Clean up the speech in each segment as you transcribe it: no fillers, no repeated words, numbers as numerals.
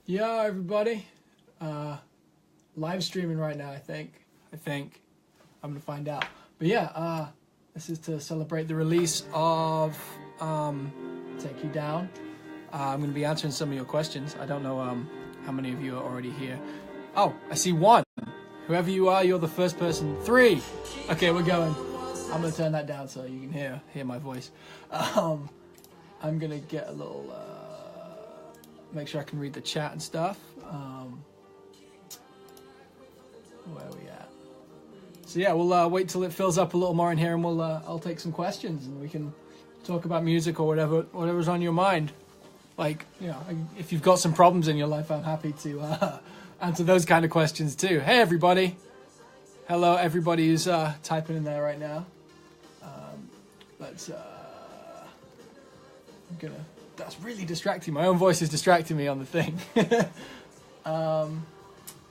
Yo, everybody. Live streaming right now, I think. I'm gonna find out. But yeah, this is to celebrate the release of Take You Down. I'm gonna be answering some of your questions. I don't know how many of you are already here. Oh, I see one. Whoever you are, you're the first person. 3. Okay, we're going. I'm gonna turn that down so you can hear my voice. I'm gonna get a little make sure I can read the chat and stuff. Where are we at? So yeah, we'll wait till it fills up a little more in here, and I'll take some questions, and we can talk about music or whatever's on your mind. Like, you know, if you've got some problems in your life, I'm happy to answer those kind of questions too. Hey everybody, hello everybody who's typing in there right now. That's really distracting. My own voice is distracting me on the thing.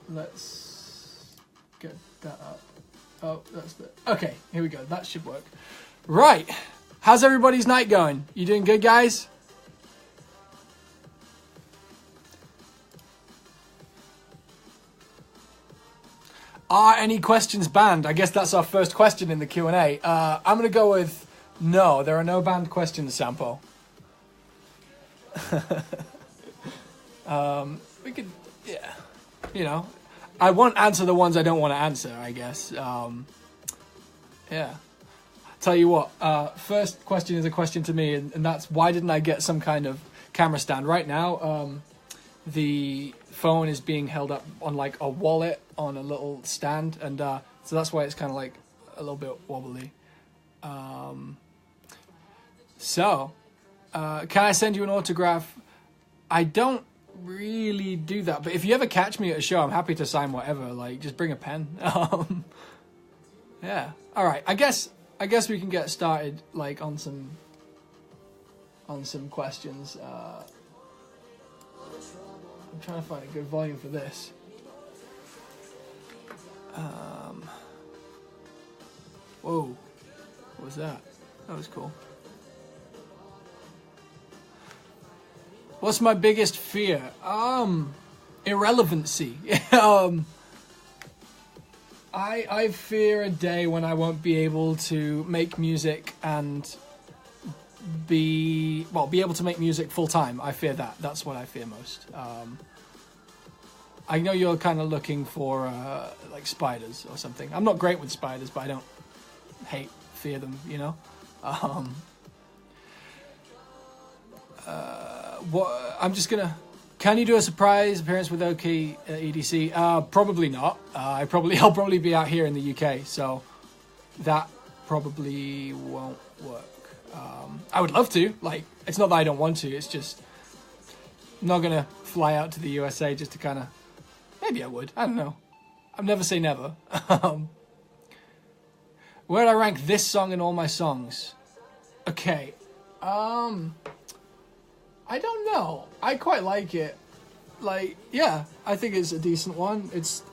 Let's get that up. Oh, okay, here we go. That should work. Right. How's everybody's night going? You doing good, guys? Are any questions banned? I guess that's our first question in the Q&A. I'm going to go with no. There are no banned questions, Sampo. We could, yeah. You know, I won't answer the ones I don't want to answer, I guess. Yeah. Tell you what, first question is a question to me, and that's why didn't I get some kind of camera stand? Right now, the phone is being held up on like a wallet on a little stand, and so that's why it's kind of like a little bit wobbly. Can I send you an autograph? I don't really do that, but if you ever catch me at a show, I'm happy to sign whatever. Like, just bring a pen. Yeah. All right. I guess we can get started like on some questions. I'm trying to find a good volume for this. Whoa. What was that? That was cool. What's my biggest fear? Irrelevancy. I fear a day when I won't be able to make music and be able to make music full time. I fear that. That's what I fear most. I know you're kind of looking for like spiders or something. I'm not great with spiders, but I don't fear them, you know? I'm just gonna. Can you do a surprise appearance with OK EDC? Probably not. I'll probably be out here in the UK, so that probably won't work. I would love to. Like, it's not that I don't want to. It's just I'm not gonna fly out to the USA just to kind of. Maybe I would. I don't know. I'll never say never. Where would I rank this song in all my songs? Okay. I don't know. I quite like it. Like, yeah, I think it's a decent one. It's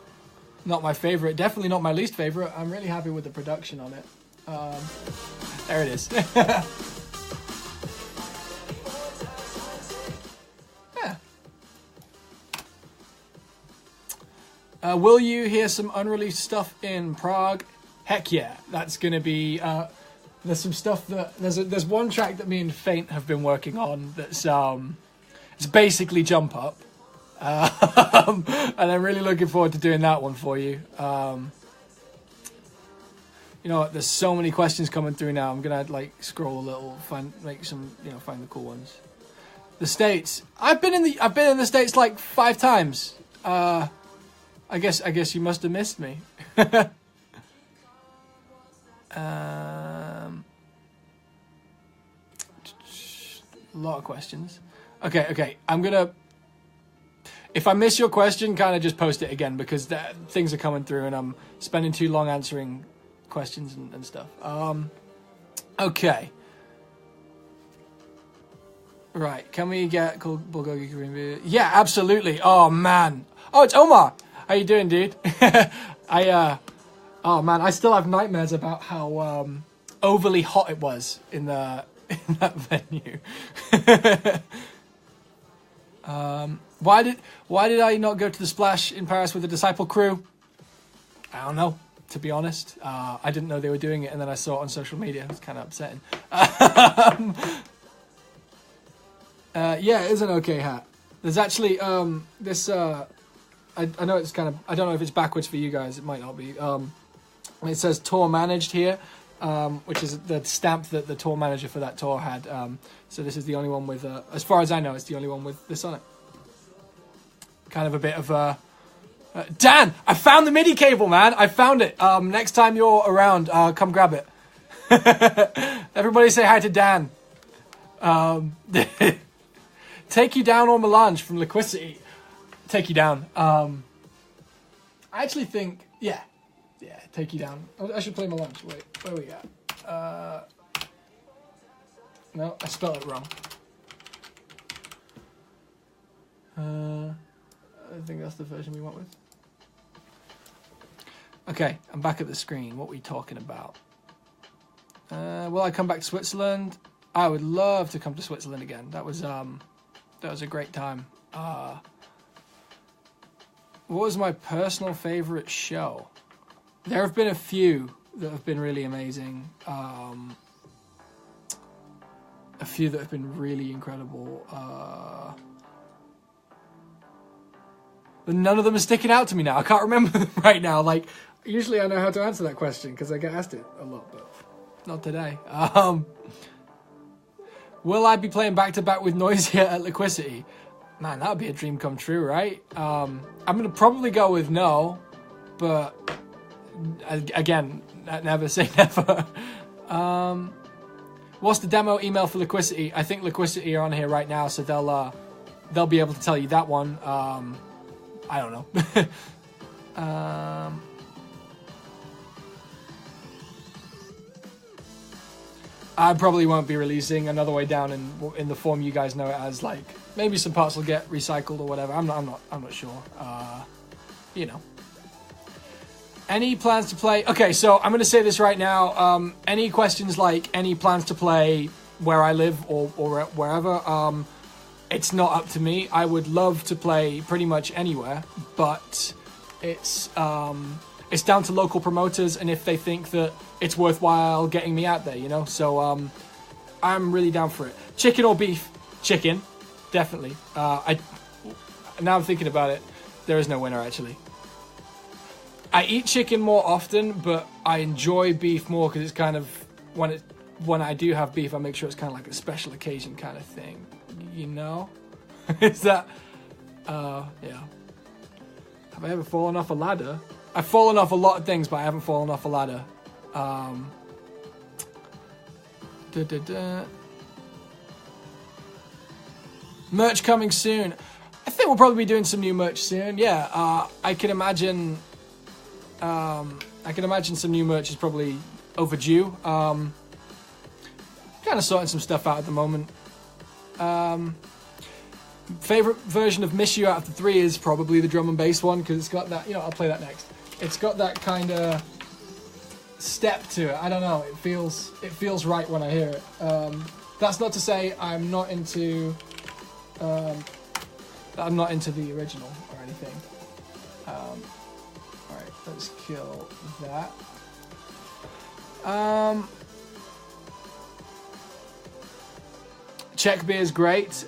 not my favorite. Definitely not my least favorite. I'm really happy with the production on it. There it is. Yeah. Will you hear some unreleased stuff in Prague? Heck yeah. That's going to be... There's some stuff that there's one track that me and Faint have been working on that's it's basically Jump Up, and I'm really looking forward to doing that one for you. You know what? There's so many questions coming through now. I'm gonna like scroll a little, find the cool ones. The States. I've been in the States like 5 times. I guess you must have missed me. A lot of questions. Okay. I'm gonna. If I miss your question, kind of just post it again because things are coming through and I'm spending too long answering questions and stuff. Okay. Right. Can we get Bulgogi Korean beer? Yeah, absolutely. Oh man. Oh, it's Omar. How you doing, dude? Oh man, I still have nightmares about how overly hot it was in that venue. Why did I not go to the Splash in Paris with the Disciple crew? I don't know, to be honest. I didn't know they were doing it, and then I saw it on social media. It was kind of upsetting. Yeah, it is an okay hat. There's actually this. I know it's kind of. I don't know if it's backwards for you guys. It might not be. It says tour managed here, which is the stamp that the tour manager for that tour had. So this is the only one with, as far as I know, it's the only one with this on it. Kind of a bit of Dan, I found the MIDI cable, man. I found it. Next time you're around, come grab it. Everybody say hi to Dan. Take You Down or Melange from Liquidity. Take You Down. I actually think, yeah, Take You Down. I should play Melange. Wait, where are we at? No, I spelled it wrong. I think that's the version we went with. Okay, I'm back at the screen. What were we talking about? Will I come back to Switzerland? I would love to come to Switzerland again. That was a great time. What was my personal favorite show? There have been a few that have been really amazing. A few that have been really incredible. But none of them are sticking out to me now. I can't remember them right now. Like, usually I know how to answer that question because I get asked it a lot, but not today. Will I be playing back-to-back with Noisia at Liquidity? Man, that would be a dream come true, right? I'm going to probably go with no, but again, never say never. What's the demo email for Liquidity? I think Liquidity are on here right now, so they'll be able to tell you that one. I don't know. I probably won't be releasing Another Way Down in the form you guys know it as. Like, maybe some parts will get recycled or whatever. I'm not sure. You know. Any plans to play? Okay, so I'm going to say this right now. Any questions like any plans to play where I live or wherever? It's not up to me. I would love to play pretty much anywhere, but it's down to local promoters and if they think that it's worthwhile getting me out there, you know? So I'm really down for it. Chicken or beef? Chicken, definitely. Now I'm thinking about it, there is no winner actually. I eat chicken more often, but I enjoy beef more because it's kind of, when I do have beef, I make sure it's kind of like a special occasion kind of thing. You know? Is that... yeah. Have I ever fallen off a ladder? I've fallen off a lot of things, but I haven't fallen off a ladder. Merch coming soon. I think we'll probably be doing some new merch soon. Yeah, I can imagine some new merch is probably overdue. Kind of sorting some stuff out at the moment. Favorite version of Miss You out of the three is probably the drum and bass one because it's got that, you know, I'll play that next. It's got that kind of step to it. I don't know, it feels right when I hear it. That's not to say I'm not into the original or anything. Alright, let's kill that. Czech beer is great.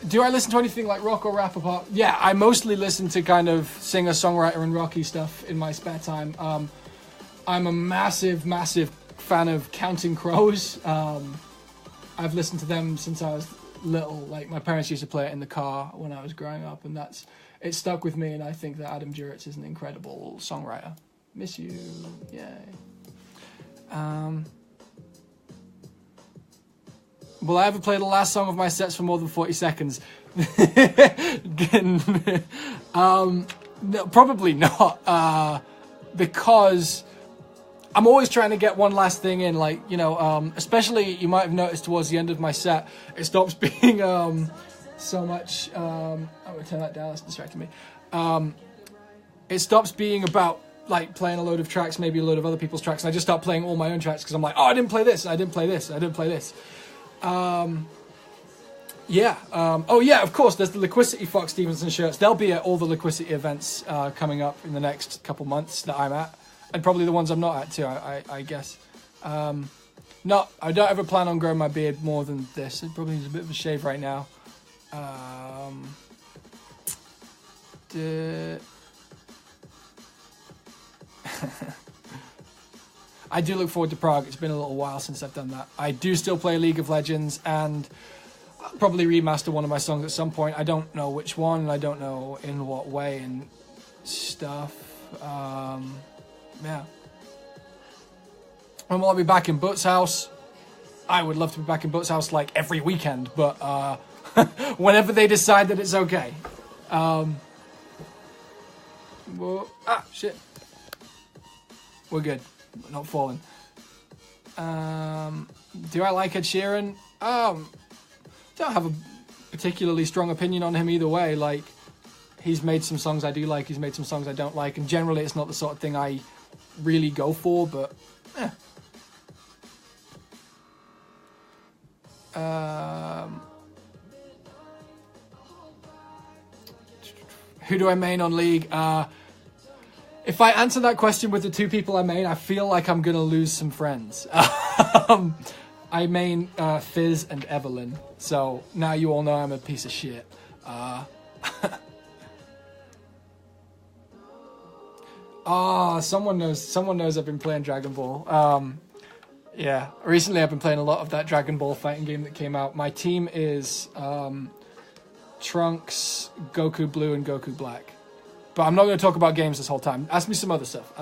Do I listen to anything like rock or rap apart? Yeah, I mostly listen to kind of singer-songwriter and rocky stuff in my spare time. I'm a massive fan of Counting Crows. I've listened to them since I was little. Like, my parents used to play it in the car when I was growing up, and it stuck with me, and I think that Adam Duritz is an incredible songwriter. Miss You, yay. Will I ever play the last song of my sets for more than 40 seconds? No, probably not. Because I'm always trying to get one last thing in. Like, you know, especially you might have noticed towards the end of my set, it stops being so much. I'm going to turn that down, that's distracting me. It stops being about like playing a load of tracks, maybe a load of other people's tracks, and I just start playing all my own tracks because I'm like, oh, I didn't play this, I didn't play this, I didn't play this. Yeah. Oh, yeah, of course, there's the Liquidity Fox Stevenson shirts. They'll be at all the Liquidity events coming up in the next couple months that I'm at. And probably the ones I'm not at, too, I guess. No, I don't ever plan on growing my beard more than this. It probably needs a bit of a shave right now. I do look forward to Prague. It's been a little while since I've done that. I do still play League of Legends, and I'll probably remaster one of my songs at some point. I don't know which one, and I don't know in what way and stuff. Yeah. When will I be back in But's house? I would love to be back in But's house like every weekend, but whenever they decide that it's okay. Shit. We're good. We're not falling. Do I like Ed Sheeran? Don't have a particularly strong opinion on him either way. Like, he's made some songs I do like, he's made some songs I don't like, and generally it's not the sort of thing I really go for, but who do I main on League? If I answer that question with the two people I main, I feel like I'm gonna lose some friends. I main Fizz and Evelyn, so now you all know I'm a piece of shit. Someone knows I've been playing Dragon Ball. Yeah, recently I've been playing a lot of that Dragon Ball fighting game that came out. My team is Trunks, Goku Blue, and Goku Black. But I'm not going to talk about games this whole time. Ask me some other stuff.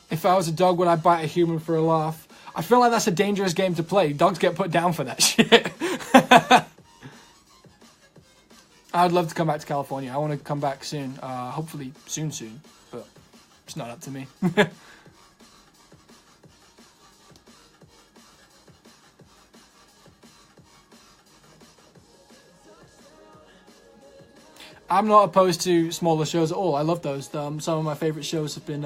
If I was a dog, would I bite a human for a laugh? I feel like that's a dangerous game to play. Dogs get put down for that shit. I'd love to come back to California. I want to come back soon. Hopefully soon. But it's not up to me. I'm not opposed to smaller shows at all. I love those. Some of my favorite shows have been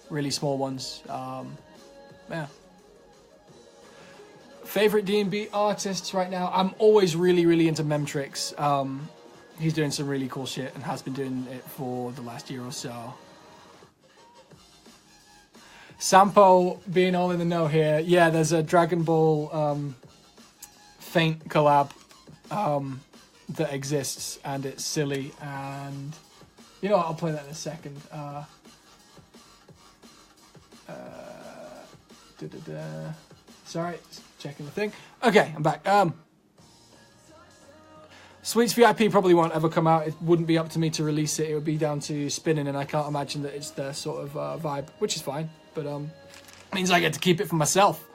really small ones. Yeah. Favorite D&B artists right now? I'm always really into Memtrix. He's doing some really cool shit and has been doing it for the last year or so. Sampo being all in the know here. Yeah, there's a Dragon Ball Faint collab that exists, and it's silly, and you know what, I'll play that in a second. Sorry, checking the thing. Okay, I'm back. Sweets VIP probably won't ever come out. It wouldn't be up to me to release it. It would be down to Spinning, and I can't imagine that it's their sort of vibe, which is fine, but means I get to keep it for myself.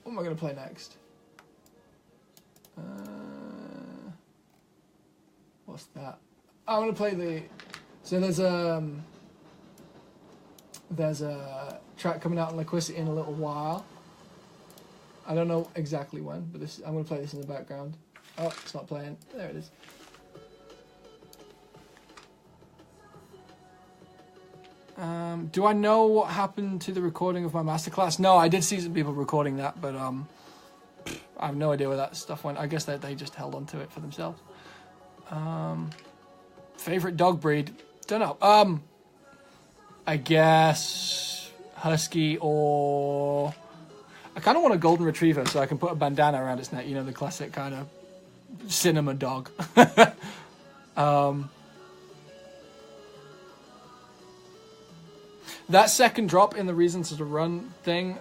What am I going to play next? What's that? I'm going to play the... So there's a track coming out on Liquidity in a little while. I don't know exactly when, but I'm going to play this in the background. Oh, it's not playing. There it is. Do I know what happened to the recording of my masterclass? No, I did see some people recording that, but I have no idea where that stuff went. I guess that they just held on to it for themselves. Favorite dog breed? Don't know. I guess husky, or I kind of want a golden retriever so I can put a bandana around its neck. You know, the classic kind of cinema dog. That second drop in the Reasons to Run thing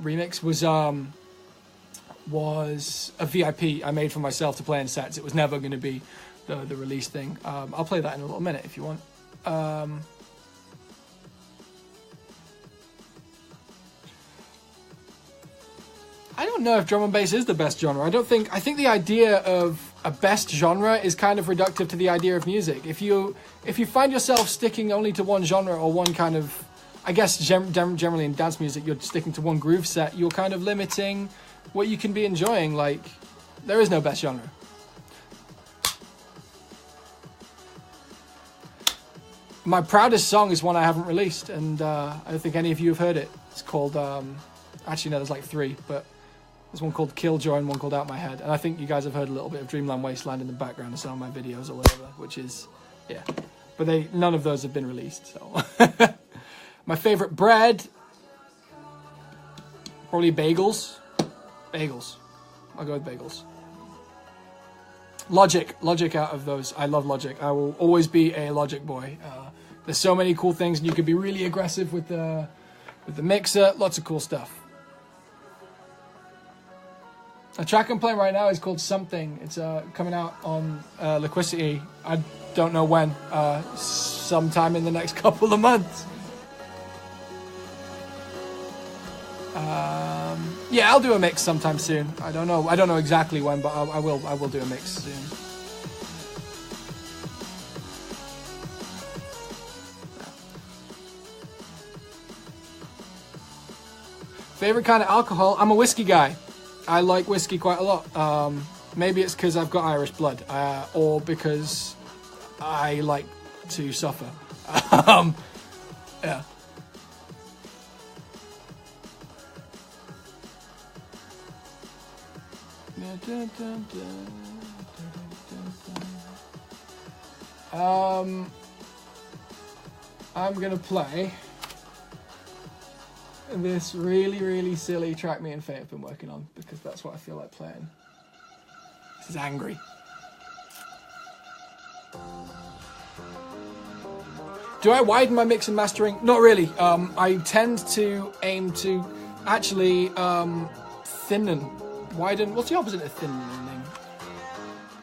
remix was a VIP I made for myself to play in sets. It was never going to be the release thing. I'll play that in a little minute if you want. I don't know if drum and bass is the best genre. I think the idea of a best genre is kind of reductive to the idea of music. If you find yourself sticking only to one genre or one kind of, I guess generally in dance music, you're sticking to one groove set, you're kind of limiting what you can be enjoying. Like, there is no best genre. my proudest song is one I haven't released, and I don't think any of you have heard it. It's called, actually no, there's like 3, but there's one called Killjoy and one called Out My Head. And I think you guys have heard a little bit of Dreamland Wasteland in the background of some of my videos or whatever, which is, yeah. But none of those have been released, so. My favorite bread, probably bagels. Bagels. I'll go with bagels. Logic out of those. I love Logic. I will always be a Logic boy. There's so many cool things, and you can be really aggressive with the mixer. Lots of cool stuff. A track I'm playing right now is called Something. It's coming out on Liquidity. I don't know when. Sometime in the next couple of months. Yeah, I'll do a mix sometime soon. I don't know exactly when, but I will do a mix soon. Favorite kind of alcohol? I'm a whiskey guy. I like whiskey quite a lot. Maybe it's because I've got Irish blood, or because I like to suffer. Yeah. I'm gonna play this really silly track me and Faye have been working on, because that's what I feel like playing. This is Angry. Do I widen my mix and mastering? Not really. I tend to aim to actually thin. Widen. What's the opposite of thinning?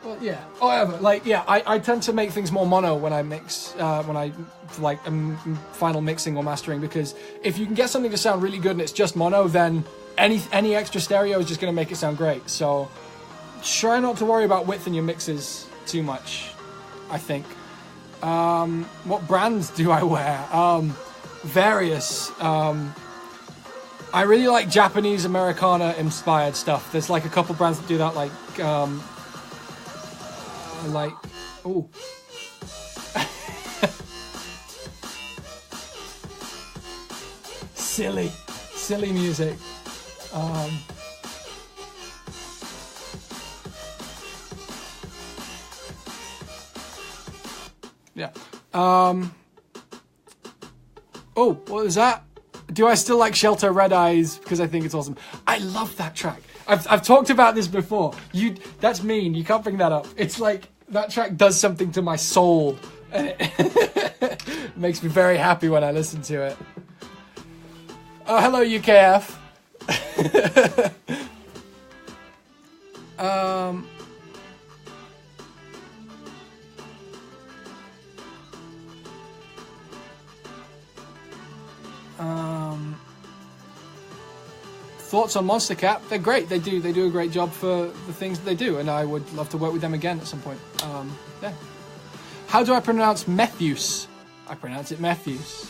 Well, yeah. Oh, whatever. Like, yeah. I tend to make things more mono when I mix. When I like final mixing or mastering, because if you can get something to sound really good and it's just mono, then any extra stereo is just going to make it sound great. So try not to worry about width in your mixes too much, I think. What brands do I wear? Various. I really like Japanese Americana inspired stuff. There's like a couple brands that do that, ooh. silly music. Yeah. Oh, what was that? Do I still like Shelter Red Eyes? Because I think it's awesome. I love that track. I've talked about this before. That's mean. You can't bring that up. It's like that track does something to my soul, and it makes me very happy when I listen to it. Oh, hello UKF. Thoughts on Monster Cat? They're great. They do a great job for the things that they do, and I would love to work with them again at some point. Yeah. How do I pronounce Matthews? I pronounce it Matthews.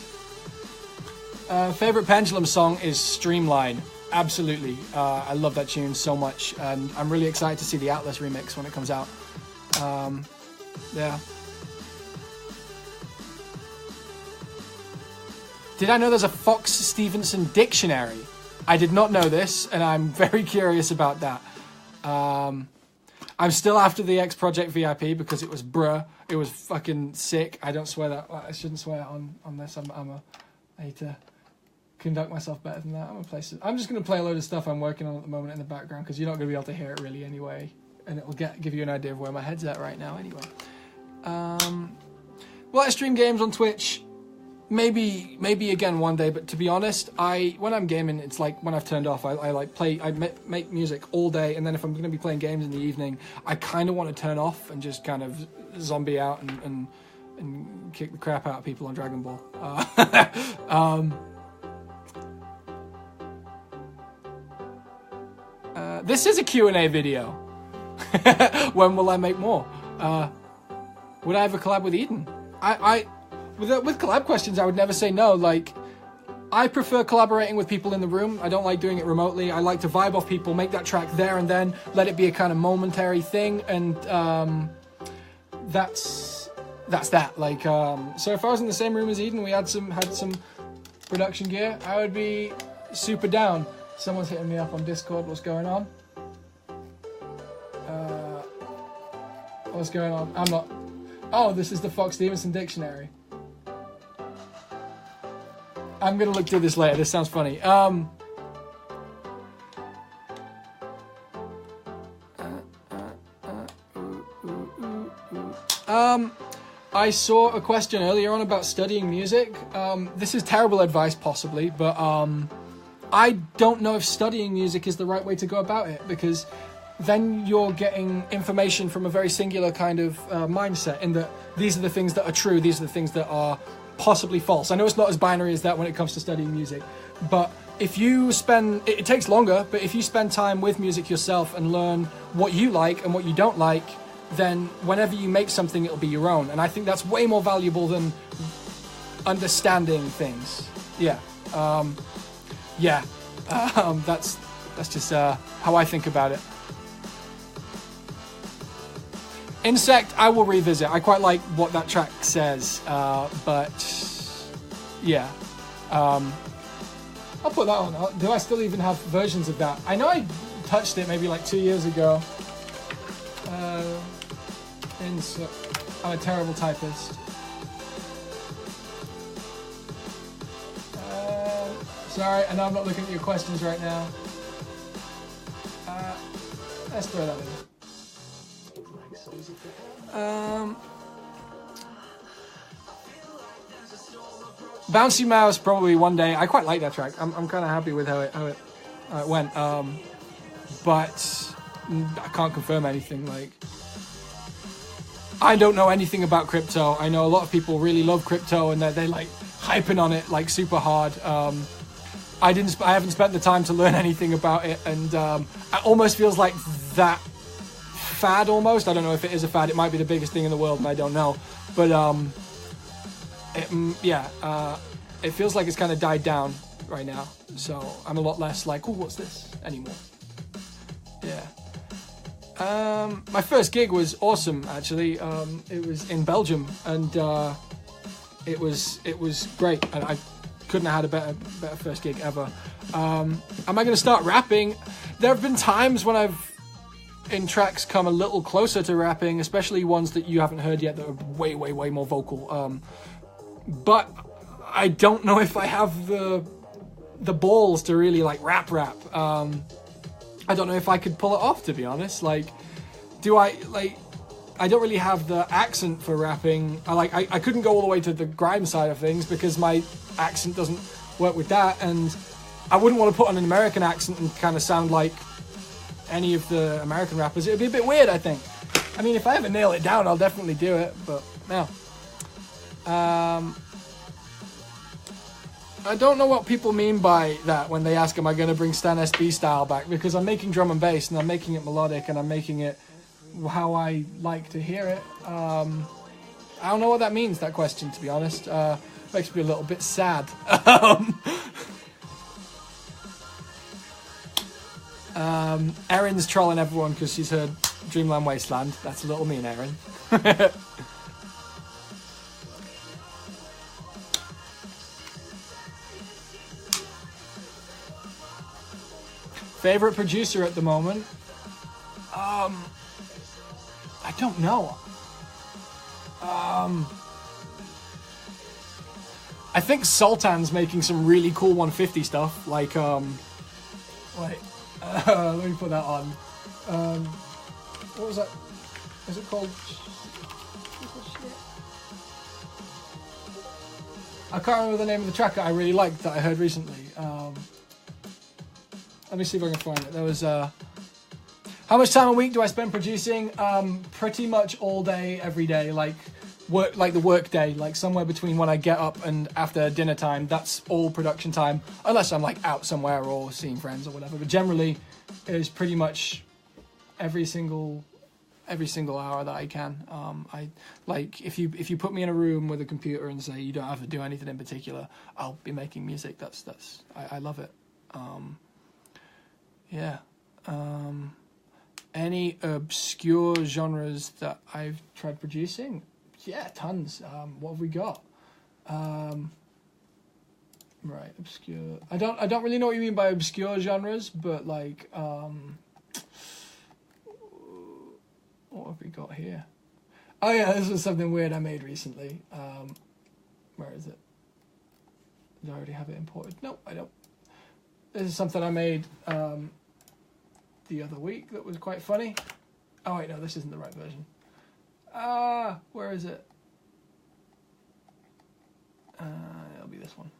Favorite Pendulum song is Streamline. Absolutely. I love that tune so much, and I'm really excited to see the Atlas remix when it comes out. Yeah. Did I know there's a Fox Stevenson dictionary? I did not know this, and I'm very curious about that. I'm still after the X Project VIP because it was bruh. It was fucking sick. I don't swear that. I shouldn't swear on this. I need to conduct myself better than that. I'm just going to play a load of stuff I'm working on at the moment in the background, because you're not going to be able to hear it really anyway. And it will give you an idea of where my head's at right now anyway. Well, I stream games on Twitch. Maybe again one day, but to be honest, when I'm gaming, it's like when I've turned off, I make music all day, and then if I'm going to be playing games in the evening, I kind of want to turn off and just kind of zombie out and kick the crap out of people on Dragon Ball. This is a Q&A video. When will I make more? Would I have a collab with Eden? With collab questions, I would never say no. Like, I prefer collaborating with people in the room. I don't like doing it remotely. I like to vibe off people, make that track there and then, let it be a kind of momentary thing, and that's that's that. Like, so if I was in the same room as Eden, we had some production gear, I would be super down. Someone's hitting me up on Discord. What's going on? What's going on? I'm not. Oh, this is the Fox Stevenson dictionary. I'm gonna look through this later. This sounds funny. I saw a question earlier on about studying music. This is terrible advice, possibly, but I don't know if studying music is the right way to go about it, because then you're getting information from a very singular kind of mindset, in that these are the things that are true, these are the things that are possibly false. I know it's not as binary as that when it comes to studying music, but if you spend, it takes longer, but if you spend time with music yourself and learn what you like and what you don't like, then whenever you make something, it'll be your own. And I think that's way more valuable than understanding things. Yeah. That's just how I think about it. Insect, I will revisit. I quite like what that track says, but yeah. I'll put that on. Do I still even have versions of that? I know I touched it maybe like 2 years ago. I'm a terrible typist. Sorry, I know I'm not looking at your questions right now. Let's throw that in. Bouncy Mouse, probably one day. I quite like that track. I'm kind of happy with how it went. But I can't confirm anything. Like, I don't know anything about crypto. I know a lot of people really love crypto and they're like hyping on it like super hard. I haven't spent the time to learn anything about it, and it almost feels like that fad almost. I don't know if it is a fad. It might be the biggest thing in the world, and I don't know. But it feels like it's kind of died down right now. So I'm a lot less like, oh, what's this anymore? Yeah. My first gig was awesome, actually. It was in Belgium, and it was great, and I couldn't have had a better first gig ever. Am I going to start rapping? There have been times when I've in tracks come a little closer to rapping, especially ones that you haven't heard yet that are way more vocal. But I don't know if I have the balls to really like rap. I don't know if I could pull it off, to be honest. Like, I don't really have the accent for rapping. I couldn't go all the way to the grime side of things because my accent doesn't work with that, and I wouldn't want to put on an American accent and kind of sound like any of the American rappers. It would be a bit weird, I think. I mean, if I ever nail it down, I'll definitely do it, but no. I don't know what people mean by that when they ask, am I going to bring Stan SB style back? Because I'm making drum and bass, and I'm making it melodic, and I'm making it how I like to hear it. I don't know what that means, that question, to be honest. Makes me a little bit sad. Erin's trolling everyone because she's heard Dreamland Wasteland. That's a little mean, Erin. Favorite producer at the moment? I don't know. I think Sultan's making some really cool 150 stuff. Like, let me put that on. What was that? Is it called? I can't remember the name of the track that I really liked that I heard recently. Let me see if I can find it. There was how much time a week do I spend producing? Pretty much all day, every day. Like the work day, like somewhere between when I get up and after dinner time. That's all production time, unless I'm like out somewhere or seeing friends or whatever. But generally, it is pretty much every single hour that I can. I like if you put me in a room with a computer and say you don't have to do anything in particular, I'll be making music. I love it. Yeah. Any obscure genres that I've tried producing? Yeah, tons. What have we got? Right, obscure. I don't really know what you mean by obscure genres, but like, what have we got here? Oh yeah, this was something weird I made recently. Where is it? Do I already have it imported? No, I don't. This is something I made the other week that was quite funny. Oh wait, no, this isn't the right version. Where is it? It'll be this one.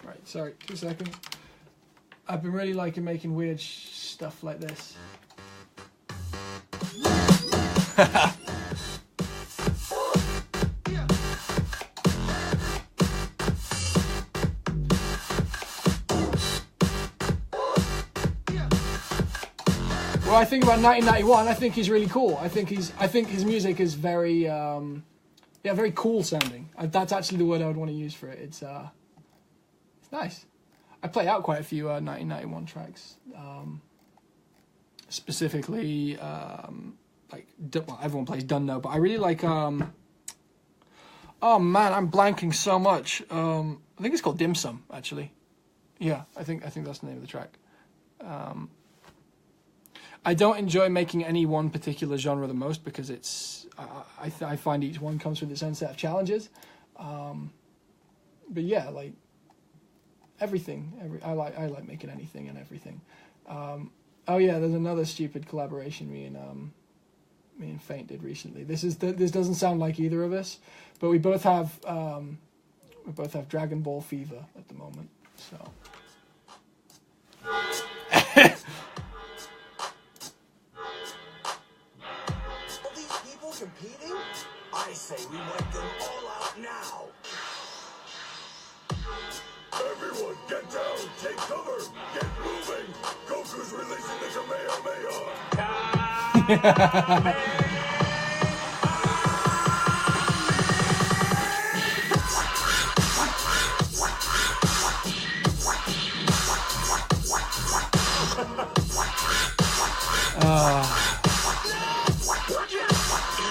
Right, sorry, 2 seconds. I've been really liking making weird stuff like this. Well, I think about 1991. I think he's really cool. I think his music is very, very cool sounding. That's actually the word I would want to use for it. It's nice. I play out quite a few 1991 tracks, specifically like well, everyone plays Don't Know, but I really like. Oh man, I'm blanking so much. I think it's called Dim Sum actually. Yeah, I think that's the name of the track. I don't enjoy making any one particular genre the most because it's I find each one comes with its own set of challenges. But yeah, like everything. I like making anything and everything. Oh yeah, there's another stupid collaboration me and Faint did recently. This doesn't sound like either of us, but we both have Dragon Ball fever at the moment. So. Competing? I say we wipe them all out now. Everyone get down, take cover, get moving. Goku's releasing the Kamehameha.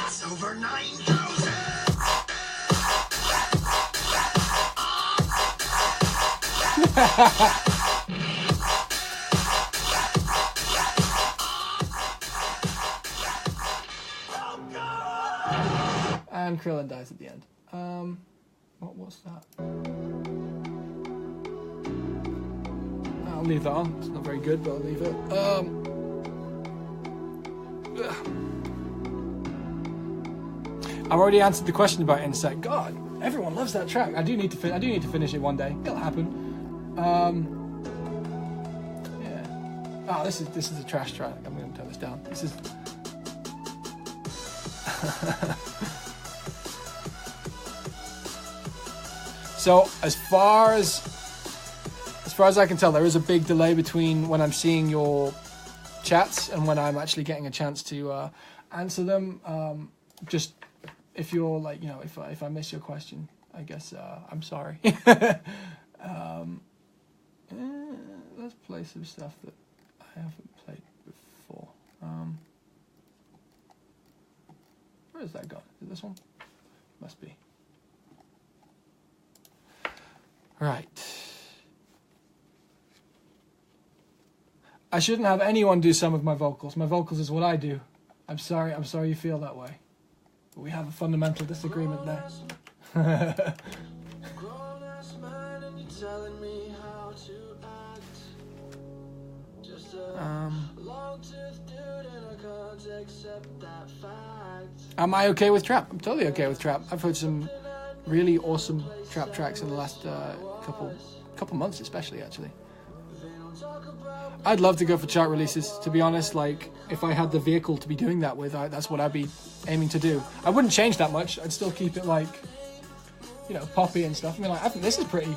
It's over 9,000. And Krillin dies at the end. What's that? I'll leave that on. It's not very good, but I'll leave it. I've already answered the question about Insect. God, everyone loves that track. I do need to finish it one day. It'll happen. Yeah. Oh, this is a trash track. I'm going to turn this down. This is. So as far as I can tell, there is a big delay between when I'm seeing your chats and when I'm actually getting a chance to answer them. Just if you're like, you know, if I miss your question, I guess I'm sorry. Let's play some stuff that I haven't played before. Where has that gone? Is it this one? Must be. Right. I shouldn't have anyone do some of my vocals. My vocals is what I do. I'm sorry you feel that way. But we have a fundamental disagreement there. Am I okay with trap? I'm totally okay with trap. I've heard some really awesome trap tracks in the last couple months, especially actually. I'd love to go for chart releases, to be honest. Like, if I had the vehicle to be doing that with, that's what I'd be aiming to do. I wouldn't change that much. I'd still keep it like, you know, poppy and stuff. I mean, like, I think this is pretty.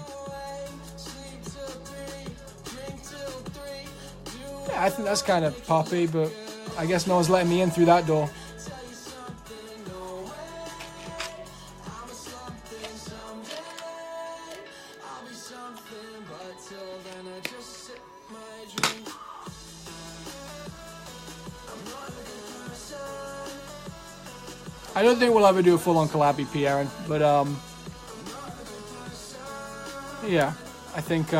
Yeah, I think that's kind of poppy, but I guess no one's letting me in through that door. I don't think we'll ever do a full-on collab EP, Aaron, but yeah, I think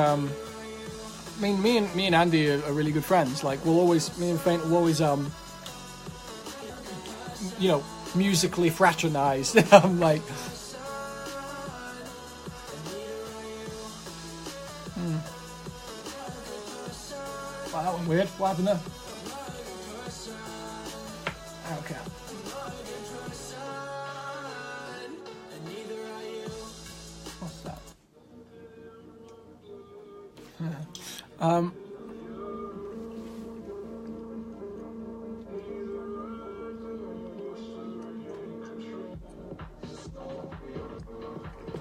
me and Andy are really good friends. Like me and Faint will always you know, musically fraternize. Like, wow, that one weird. What happened there? Okay. What's that?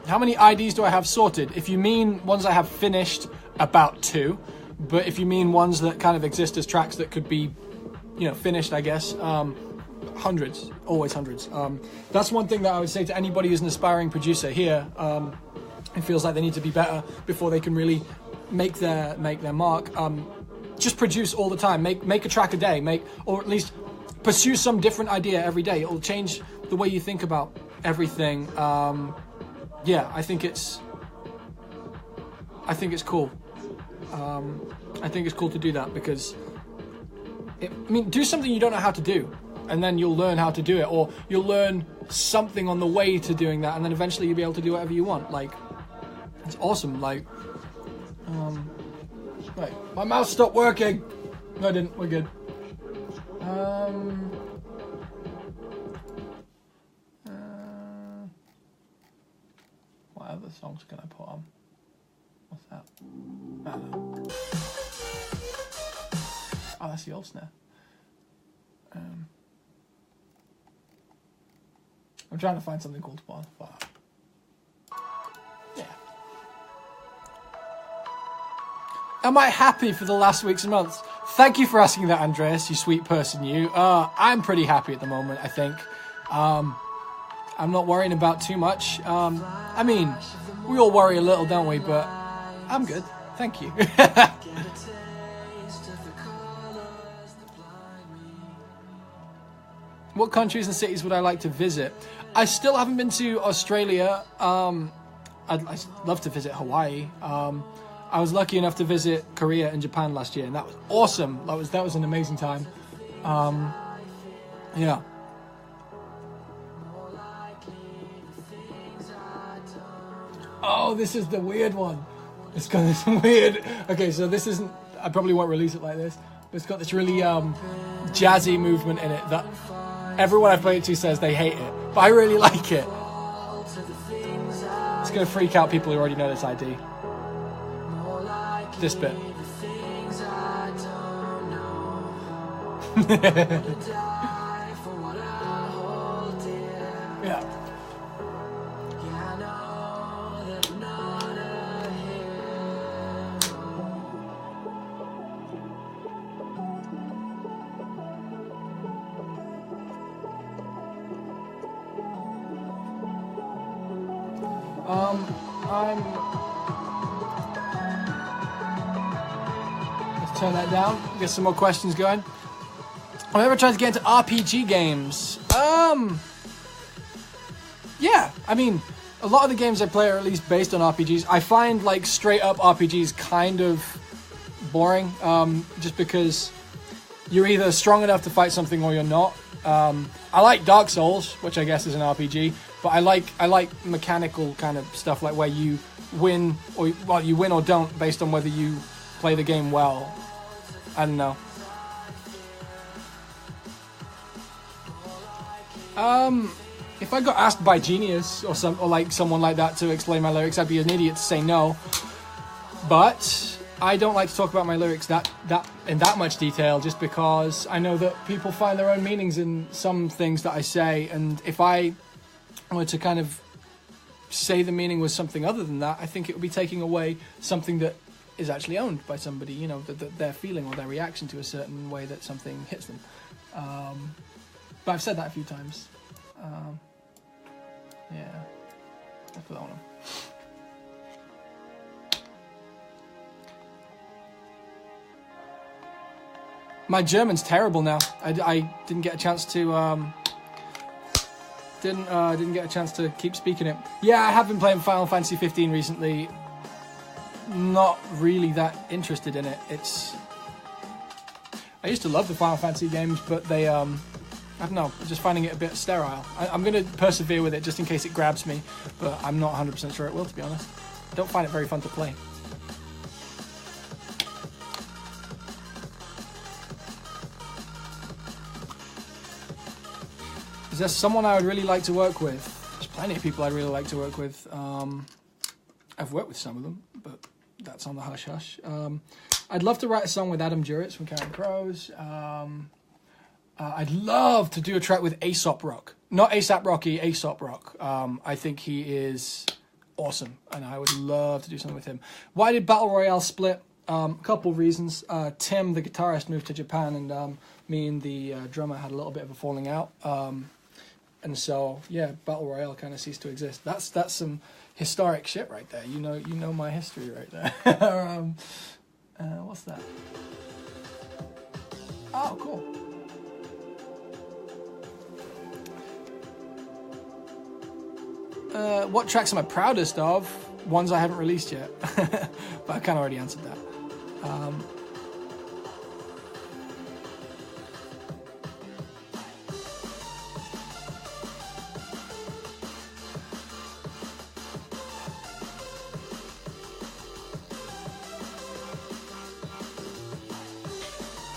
How many IDs do I have sorted? If you mean ones I have finished, about 2. But if you mean ones that kind of exist as tracks that could be, you know, finished, I guess, hundreds, always hundreds. That's one thing that I would say to anybody who's an aspiring producer here. It feels like they need to be better before they can really make their mark. Just produce all the time. Make a track a day. Or at least pursue some different idea every day. It'll change the way you think about everything. Yeah, I think it's cool. I think it's cool to do that because, do something you don't know how to do, and then you'll learn how to do it, or you'll learn something on the way to doing that, and then eventually you'll be able to do whatever you want. Like, it's awesome. Like, right, my mouse stopped working. No, it didn't. We're good. What other songs can I put on? What's that? I don't know. Oh, that's the old snare. I'm trying to find something cool to put on. But yeah. Am I happy for the last weeks and months? Thank you for asking that, Andreas, you sweet person, you. I'm pretty happy at the moment, I think. I'm not worrying about too much. I mean, we all worry a little, don't we? But I'm good. Thank you. What countries and cities would I like to visit? I still haven't been to Australia. I'd love to visit Hawaii. I was lucky enough to visit Korea and Japan last year, and that was awesome. That was an amazing time. Yeah. Oh, this is the weird one. It's got this weird... Okay, so this isn't... I probably won't release it like this, but it's got this really jazzy movement in it that everyone I've played it to says they hate it, but I really like it. It's going to freak out people who already know this ID. This bit. Yeah. Let's turn that down. Get some more questions going. Have I ever tried to get into RPG games? Yeah. I mean, a lot of the games I play are at least based on RPGs. I find like straight up RPGs kind of boring, just because you're either strong enough to fight something or you're not. I like Dark Souls, which I guess is an RPG, but I like mechanical kind of stuff, like where you win or don't based on whether you play the game well. I don't know. If I got asked by Genius or someone like that to explain my lyrics, I'd be an idiot to say no. But I don't like to talk about my lyrics in that much detail, just because I know that people find their own meanings in some things that I say, and if I were to kind of say the meaning was something other than that, I think it would be taking away something that is actually owned by somebody, you know, their feeling or their reaction to a certain way that something hits them. But I've said that a few times. Yeah, I'll put that one on. My German's terrible now. I didn't get a chance to Didn't get a chance to keep speaking it. Yeah, I have been playing Final Fantasy 15 recently. Not really that interested in it. I used to love the Final Fantasy games, but they I don't know, I'm just finding it a bit sterile. I'm going to persevere with it just in case it grabs me, but I'm not 100% sure it will, to be honest. I don't find it very fun to play. Is there someone I would really like to work with? There's plenty of people I'd really like to work with. I've worked with some of them, but that's on the hush hush. I'd love to write a song with Adam Duritz from Counting Crows. I'd love to do a track with Aesop Rock. Not ASAP Rocky, Aesop Rock. I think he is awesome, and I would love to do something with him. Why did Battle Royale split? A couple of reasons. Tim, the guitarist, moved to Japan, and me and the drummer had a little bit of a falling out. And so, yeah, Battle Royale kind of ceased to exist. That's some historic shit right there. You know my history right there. What's that? Oh, cool. What tracks am I proudest of? Ones I haven't released yet. But I kind of already answered that.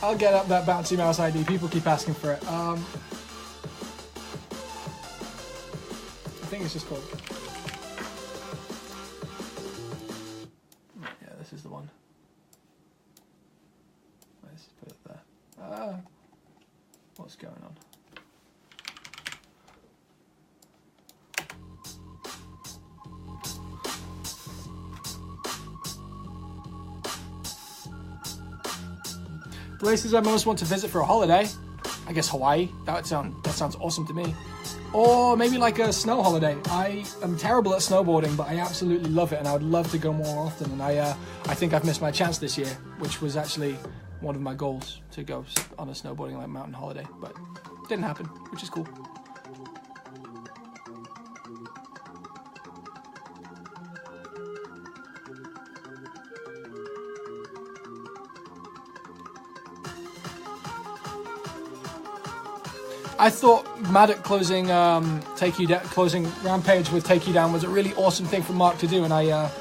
I'll get up that bouncy mouse ID. People keep asking for it. I think it's just called... Yeah, this is the one. Let's just put it there. What's going on? Places I most want to visit for a holiday. I guess Hawaii. That sounds awesome to me. Or maybe like a snow holiday. I am terrible at snowboarding, but I absolutely love it, and I would love to go more often. And I think I've missed my chance this year, which was actually one of my goals, to go on a snowboarding like mountain holiday, but didn't happen, which is cool. I thought Maddox closing Rampage with Take You Down was a really awesome thing for Mark to do, and that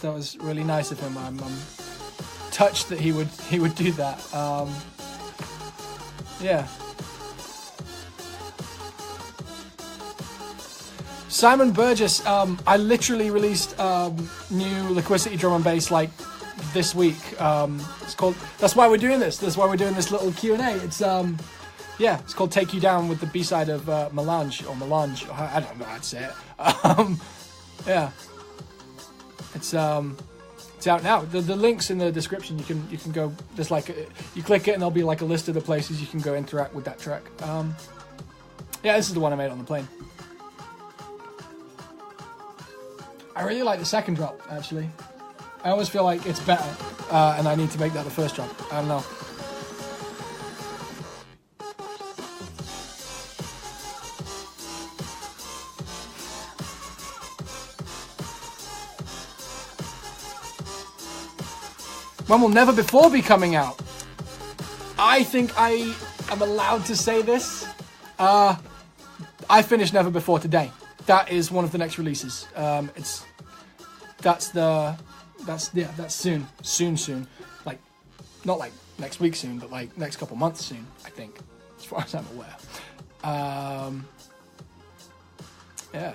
was really nice of him. I'm touched that he would do that. Yeah. Simon Burgess, I literally released new Liquidity drum and bass like this week. It's called. That's why we're doing this. That's why we're doing this little Q&A. It's Yeah, it's called Take You Down with the B-side of Melange. I don't know how to say it. Yeah. It's out now. The link's in the description. You can go, there's like, you click it and there'll be like a list of the places you can go interact with that track. Yeah, this is the one I made on the plane. I really like the second drop, actually. I always feel like it's better, and I need to make that the first drop. I don't know. When will Never Before be coming out? I think I am allowed to say this. I finished Never Before today. That is one of the next releases. That's soon. Like, not like next week soon, but like next couple months soon, I think, as far as I'm aware. Yeah.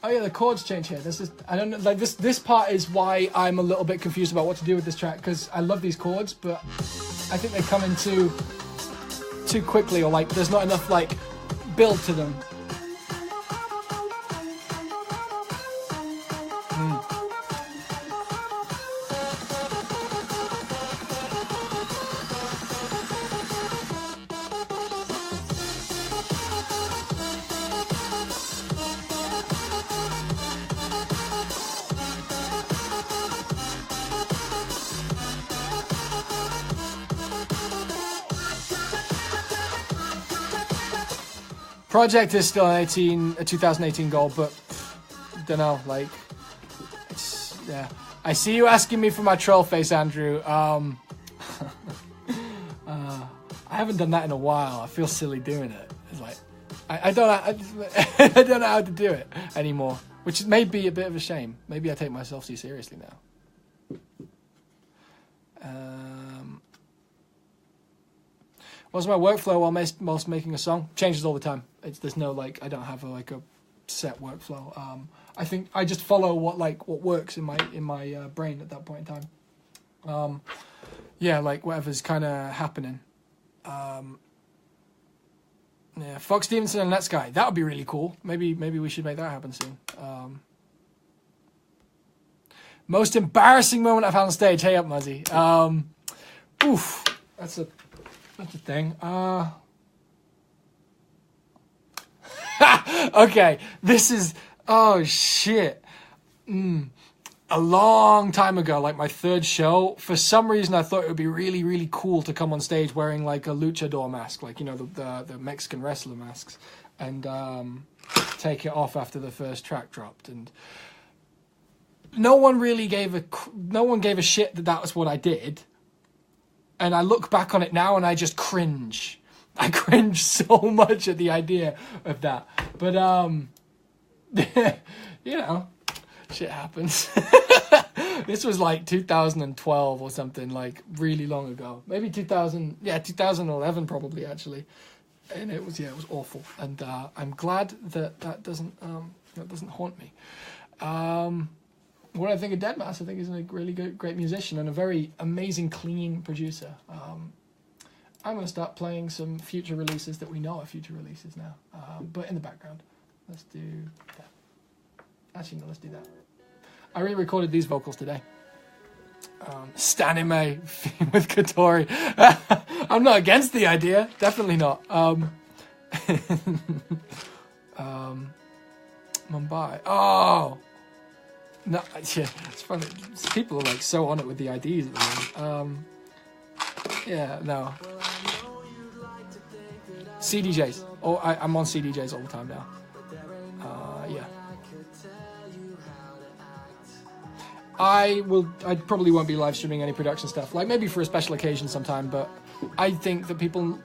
Oh yeah, the chords change here. I don't know. Like this part is why I'm a little bit confused about what to do with this track, because I love these chords, but I think they come in too quickly, or like there's not enough like build to them. Project is still a 2018 goal, but don't know. Like, it's yeah. I see you asking me for my troll face, Andrew. I haven't done that in a while. I feel silly doing it. It's like I don't I don't know how to do it anymore, which may be a bit of a shame. Maybe I take myself too seriously now. What's my workflow whilst making a song? Changes all the time. There's no like I don't have a set workflow. I think I just follow what works in my brain at that point in time. Yeah, like whatever's kind of happening. Yeah, Fox Stevenson and Let's Guy. That would be really cool. Maybe we should make that happen soon. Most embarrassing moment I've had on stage. Hey up, Muzzy. Oof, that's a thing. Okay, this is oh shit. A long time ago, like my third show, for some reason I thought it would be really, really cool to come on stage wearing like a luchador mask, like, you know, the Mexican wrestler masks, and take it off after the first track dropped. And no one gave a shit that was what I did. And I look back on it now and I just cringe. I cringe so much at the idea of that. But you know, shit happens. This was like 2012 or something, like really long ago. Maybe 2011 probably, actually. And it was awful. And I'm glad that doesn't haunt me. What I think of Deadmau5, I think he's a really great musician and a very amazing, clean producer. I'm going to start playing some future releases that we know are future releases now, but in the background. Let's do that. Actually, no, let's do that. I re-recorded these vocals today. Stanime with Katori. I'm not against the idea. Definitely not. Mumbai. Oh! No, yeah, it's funny. People are like so on it with the IDs at the moment. Yeah, no. CDJs. Oh, I'm on CDJs all the time now. Yeah. I probably won't be live streaming any production stuff. Like maybe for a special occasion sometime, but I think that people.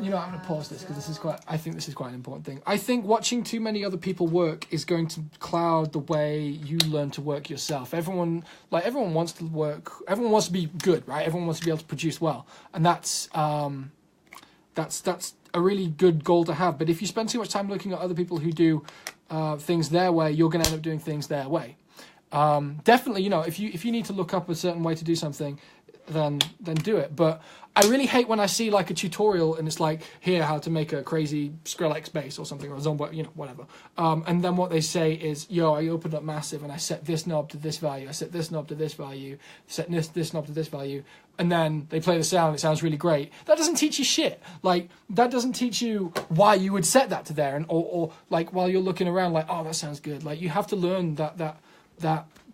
You know, I'm going to pause this because I think this is quite an important thing. I think watching too many other people work is going to cloud the way you learn to work yourself. Everyone wants to work. Everyone wants to be good, right? Everyone wants to be able to produce well, and that's a really good goal to have. But if you spend too much time looking at other people who do things their way, you're going to end up doing things their way. Definitely, you know, if you need to look up a certain way to do something, then do it. But I really hate when I see like a tutorial and it's like, here, how to make a crazy Skrillex bass or something, or Zombo, you know, whatever. And then what they say is, yo, I opened up Massive and I set this knob to this value, I set this knob to this value, set this knob to this value, and then they play the sound, it sounds really great. That doesn't teach you shit. Like, that doesn't teach you why you would set that to there, and or like while you're looking around like, oh, that sounds good. Like, you have to learn that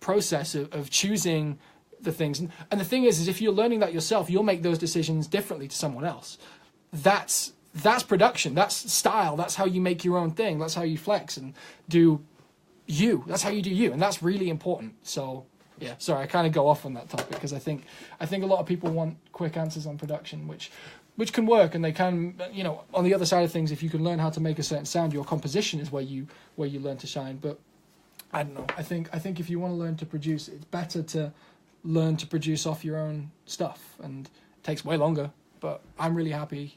process of choosing the things. And the thing is if you're learning that yourself, you'll make those decisions differently to someone else. That's production, that's style, that's how you make your own thing, that's how you flex and do you. That's how you do you, and that's really important. So yeah, sorry, I kind of go off on that topic because I think a lot of people want quick answers on production, which can work, and they can, you know, on the other side of things, if you can learn how to make a certain sound, your composition is where you learn to shine. But I don't know, I think if you want to learn to produce, it's better to learn to produce off your own stuff, and it takes way longer, but I'm really happy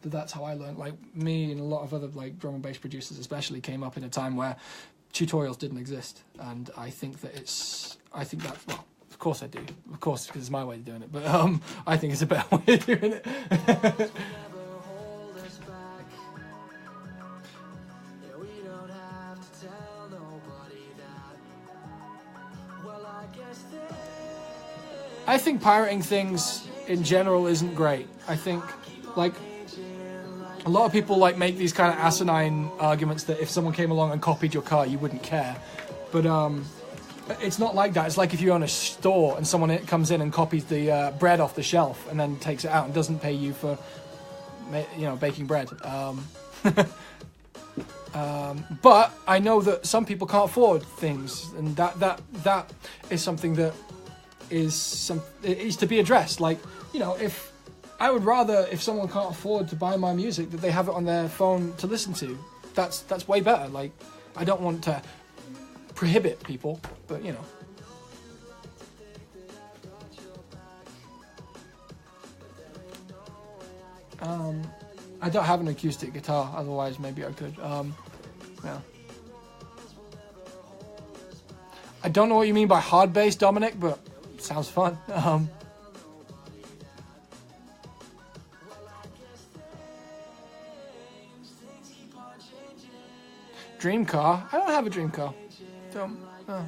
that's how I learned. Like, me and a lot of other like drum and bass producers especially came up in a time where tutorials didn't exist, and I think that's, well, of course I do, of course, because it's my way of doing it, but I think it's a better way of doing it. I think pirating things in general isn't great. I think, like, a lot of people like make these kind of asinine arguments that if someone came along and copied your car, you wouldn't care. But it's not like that. It's like if you own a store and someone comes in and copies the bread off the shelf and then takes it out and doesn't pay you for, you know, baking bread. But I know that some people can't afford things, and that is something that is to be addressed. Like, you know, if I would rather, if someone can't afford to buy my music, that they have it on their phone to listen to. That's way better. Like, I don't want to prohibit people, but you know. I don't have an acoustic guitar, otherwise maybe I could. Yeah. I don't know what you mean by hard bass, Dominic, but it sounds fun. Dream car? I don't have a dream car. Don't. Oh.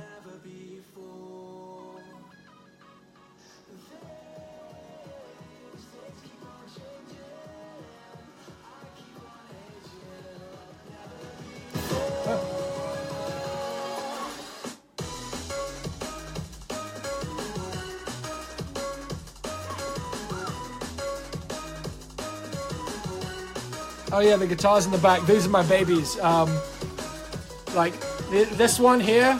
Oh yeah, the guitars in the back. These are my babies. Like this one here.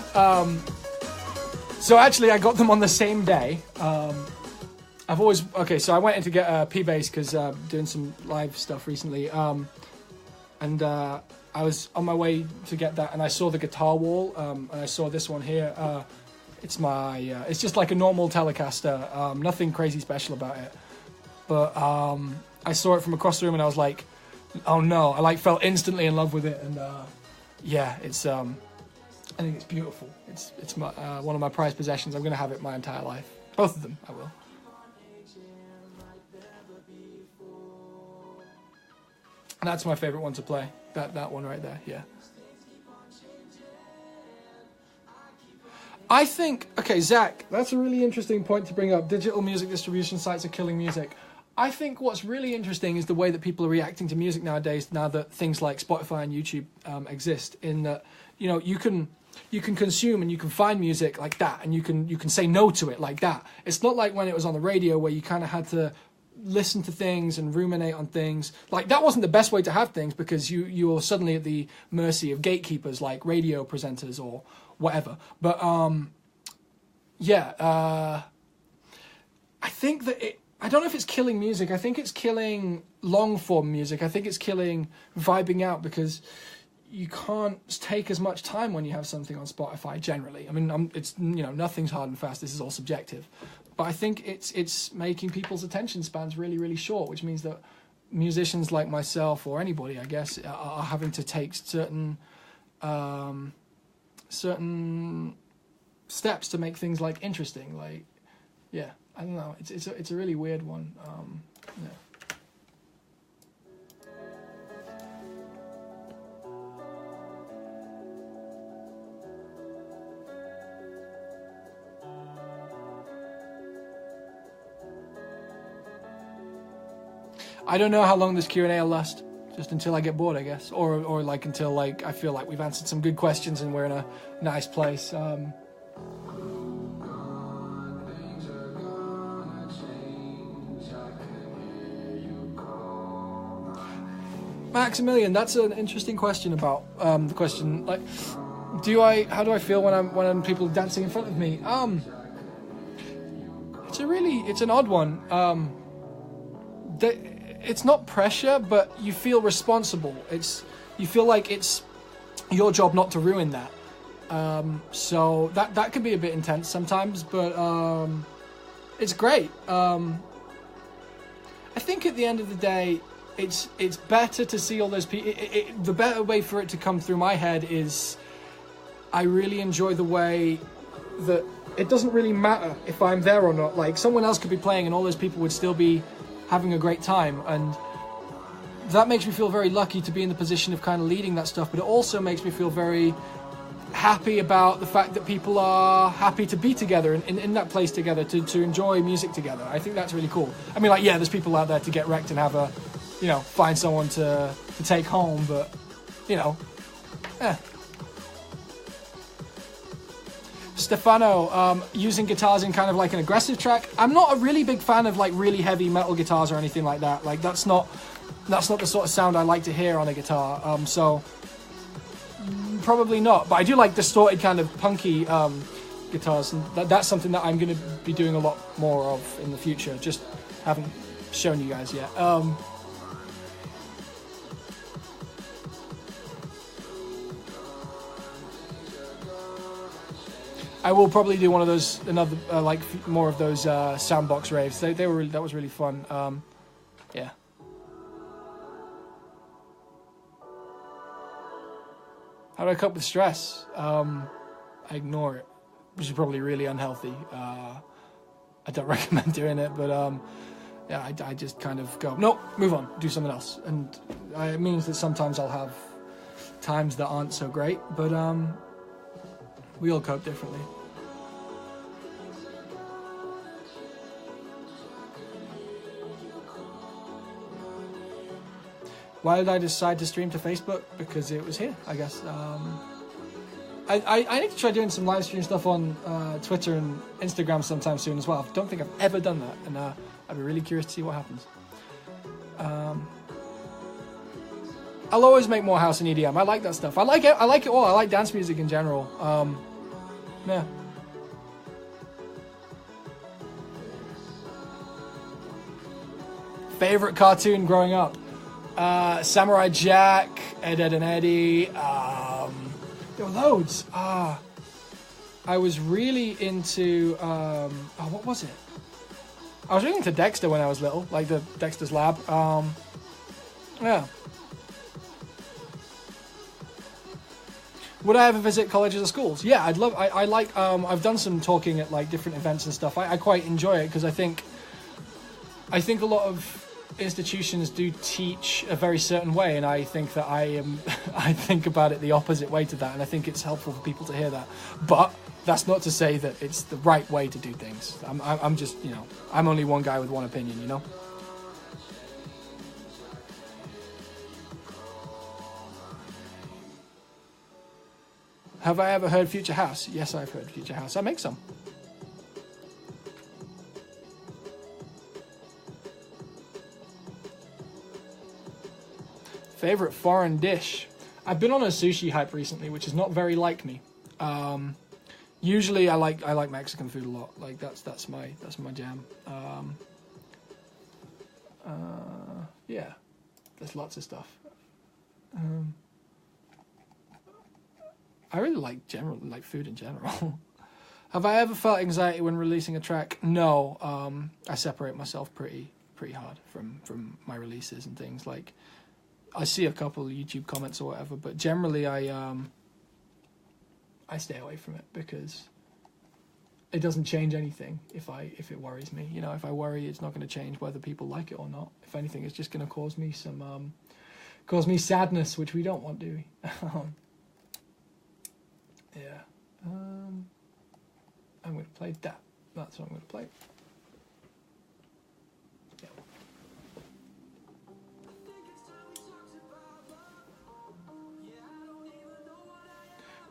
So actually, I got them on the same day. I've always So I went in to get a P bass because doing some live stuff recently. And I was on my way to get that, and I saw the guitar wall. And I saw this one here. It's my. It's just like a normal Telecaster. Nothing crazy special about it. But I saw it from across the room, and I was like, oh no! I like fell instantly in love with it, and yeah, it's I think it's beautiful. It's my one of my prized possessions. I'm gonna have it my entire life. Both of them, I will. And that's my favorite one to play. That one right there, yeah. I think, okay, Zach, that's a really interesting point to bring up. Digital music distribution sites are killing music. I think what's really interesting is the way that people are reacting to music nowadays, now that things like Spotify and YouTube exist, in that, you know, you can consume and you can find music like that, and you can say no to it like that. It's not like when it was on the radio where you kind of had to listen to things and ruminate on things. Like, that wasn't the best way to have things, because you're suddenly at the mercy of gatekeepers like radio presenters or whatever. But yeah, I think that I don't know if it's killing music. I think it's killing long-form music. I think it's killing vibing out, because you can't take as much time when you have something on Spotify generally. I mean, it's, you know, nothing's hard and fast. This is all subjective. But I think it's making people's attention spans really, really short, which means that musicians like myself, or anybody, I guess, are having to take certain steps to make things like interesting. Like, yeah. I don't know. It's a really weird one. Yeah. I don't know how long this Q&A will last. Just until I get bored, I guess, or like until like I feel like we've answered some good questions and we're in a nice place. Maximilian, that's an interesting question about the question, like, how do I feel when people are dancing in front of me? It's an odd one. It's not pressure, but you feel responsible. You feel like it's your job not to ruin that. So that can be a bit intense sometimes, but it's great. I think at the end of the day, it's better to see all those people. The better way for it to come through my head is, I really enjoy the way that it doesn't really matter if I'm there or not. Like, someone else could be playing and all those people would still be having a great time, and that makes me feel very lucky to be in the position of kind of leading that stuff. But it also makes me feel very happy about the fact that people are happy to be together in that place together, to enjoy music together. I think that's really cool. I mean, like, yeah, there's people out there to get wrecked and have a, you know, find someone to take home, but, you know, Stefano, using guitars in kind of like an aggressive track. I'm not a really big fan of like really heavy metal guitars or anything like that. Like, that's not That's not the sort of sound I like to hear on a guitar. So probably not. But I do like distorted kind of punky guitars, and that's something that I'm going to be doing a lot more of in the future. Just haven't shown you guys yet. I will probably do one of those, another like more of those soundbox raves. They were really, that was really fun. Yeah. How do I cope with stress? I ignore it, which is probably really unhealthy. I don't recommend doing it, but yeah, I just kind of go, nope, move on, do something else. And it means that sometimes I'll have times that aren't so great, but we all cope differently. Why did I decide to stream to Facebook? Because it was here, I guess. I need to try doing some live stream stuff on Twitter and Instagram sometime soon as well. I don't think I've ever done that, and I'd be really curious to see what happens. I'll always make more house and EDM. I like that stuff. I like it. I like it all. I like dance music in general. Yeah. Favorite cartoon growing up? Samurai Jack, Ed, Edd and Eddy. There were loads. I was really into what was it? I was really into Dexter when I was little, like the Dexter's Lab. Yeah. Would I ever visit colleges or schools? Yeah, I'd love. I like. I've done some talking at like different events and stuff. I quite enjoy it because I think a lot of institutions do teach a very certain way, and I think that I think about it the opposite way to that, and I think it's helpful for people to hear that. But that's not to say that it's the right way to do things. I'm just, you know, I'm only one guy with one opinion, you know. Have I ever heard Future House? Yes, I've heard Future House. I make some. Favorite foreign dish? I've been on a sushi hype recently, which is not very like me. Usually, I like Mexican food a lot. Like that's my jam. Yeah, there's lots of stuff. I really like food in general. Have I ever felt anxiety when releasing a track? No. I separate myself pretty hard from my releases and things. Like, I see a couple of YouTube comments or whatever, but generally I stay away from it because it doesn't change anything if it worries me. You know, if I worry, it's not going to change whether people like it or not. If anything, it's just going to cause me sadness, which we don't want, do we? Yeah. I'm going to play that. That's what I'm going to play. Yeah.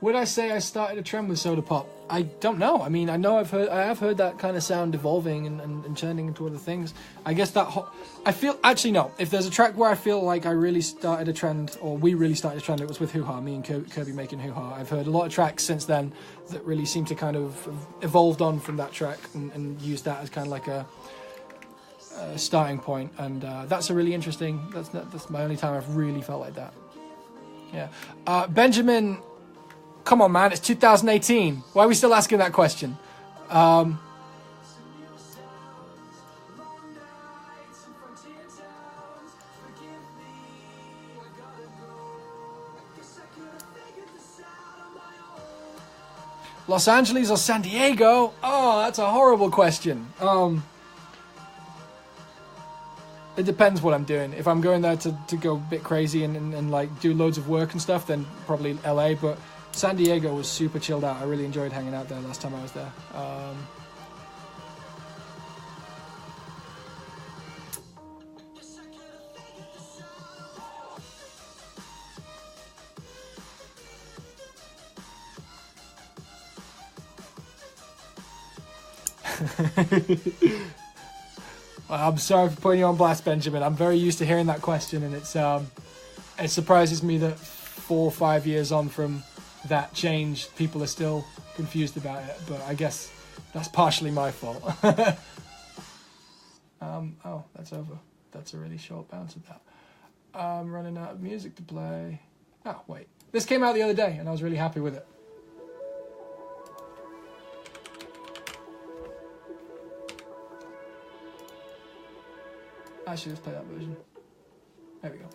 Would I say I started a trend with soda pop? I don't know. I mean, I have heard that kind of sound evolving and turning into other things. I guess I feel, actually no, if there's a track where I feel like I really started a trend, or we really started a trend, it was with Hoo Ha, me and Kirby making Hoo Ha. I've heard a lot of tracks since then that really seem to kind of evolved on from that track and used that as kind of like a starting point. And that's a really interesting, that's my only time I've really felt like that. Yeah. Benjamin, come on, man, it's 2018. Why are we still asking that question? Los Angeles or San Diego? Oh, that's a horrible question. It depends what I'm doing. If I'm going there to go a bit crazy and like do loads of work and stuff, then probably LA, but San Diego was super chilled out. I really enjoyed hanging out there last time I was there. I'm sorry for putting you on blast, Benjamin. I'm very used to hearing that question, and it surprises me that 4 or 5 years on from that change, people are still confused about it. But I guess that's partially my fault. Oh, that's over. That's a really short bounce of that. I'm running out of music to play. Oh, wait. This came out the other day, and I was really happy with it. Actually, let's play that version. There we go.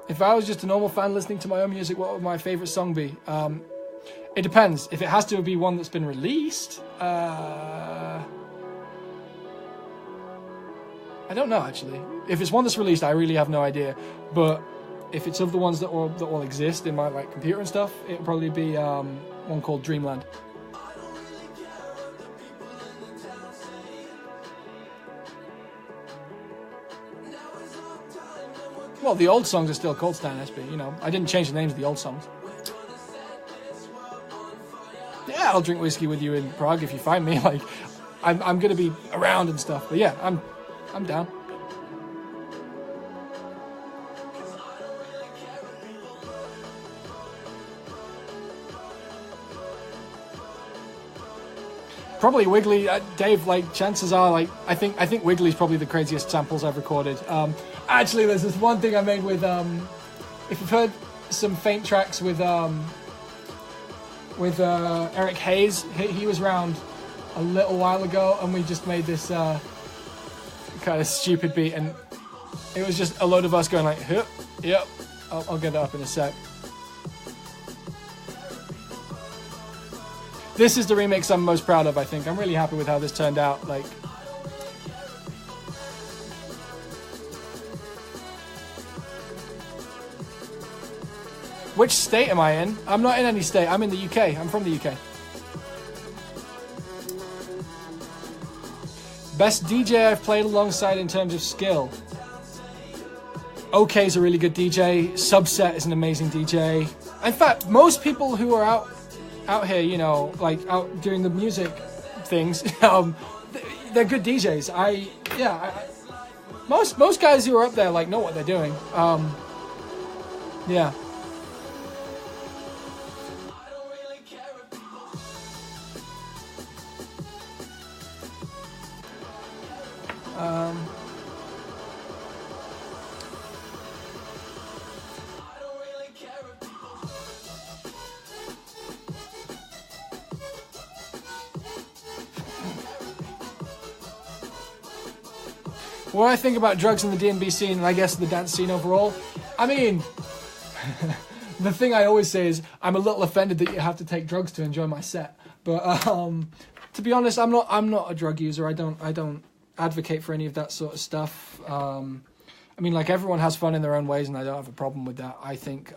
If I was just a normal fan listening to my own music, what would my favourite song be? It depends. If it has to be one that's been released, I don't know, actually. If it's one that's released, I really have no idea. But if it's of the ones that all exist in my computer and stuff, it'll probably be one called Dreamland. Well, the old songs are still called Stan SB, you know. I didn't change the names of the old songs. Yeah, I'll drink whiskey with you in Prague if you find me. Like, I'm gonna be around and stuff. But yeah, I'm down. Probably Wiggly, Dave. Like, chances are, like, I think Wiggly's probably the craziest samples I've recorded. Actually, there's this one thing I made with if you've heard some faint tracks with Eric Hayes, he was around a little while ago, and we just made this kind of stupid beat, and it was just a load of us going like, yep. I'll get it up in a sec. This is the remix I'm most proud of, I think. I'm really happy with how this turned out. Like, which state am I in? I'm not in any state. I'm in the UK. I'm from the UK. Best DJ I've played alongside in terms of skill. OK's a really good DJ. Subset is an amazing DJ. In fact, most people who are out here, you know, like out doing the music things, they're good DJs. Most guys who are up there like know what they're doing. Yeah. What I think about drugs in the D&B scene, and I guess the dance scene overall, I mean, the thing I always say is I'm a little offended that you have to take drugs to enjoy my set. But to be honest, I'm not a drug user. I don't advocate for any of that sort of stuff. I mean, like, everyone has fun in their own ways, and I don't have a problem with that. I think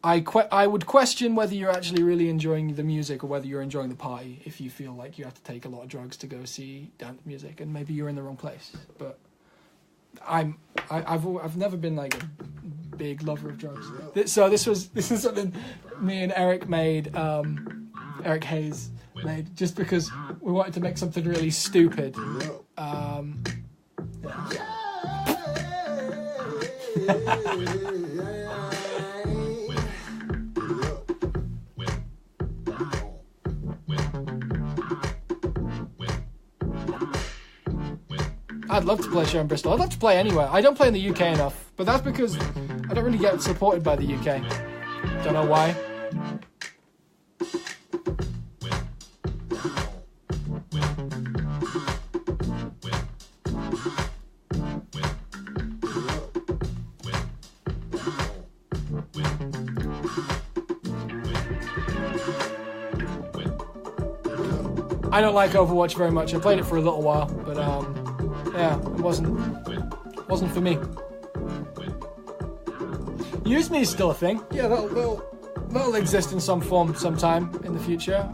I would question whether you're actually really enjoying the music or whether you're enjoying the party if you feel like you have to take a lot of drugs to go see dance music, and maybe you're in the wrong place. But I've never been like a big lover of drugs. So this is something me and Eric made. Eric Hayes made just because we wanted to make something really stupid. I'd love to play a show in Bristol. I'd love to play anywhere. I don't play in the UK enough, but that's because I don't really get supported by the UK. Don't know why. I don't like Overwatch very much. I played it for a little while, but yeah, it wasn't for me. Use Me is still a thing. Yeah, that'll exist in some form sometime in the future.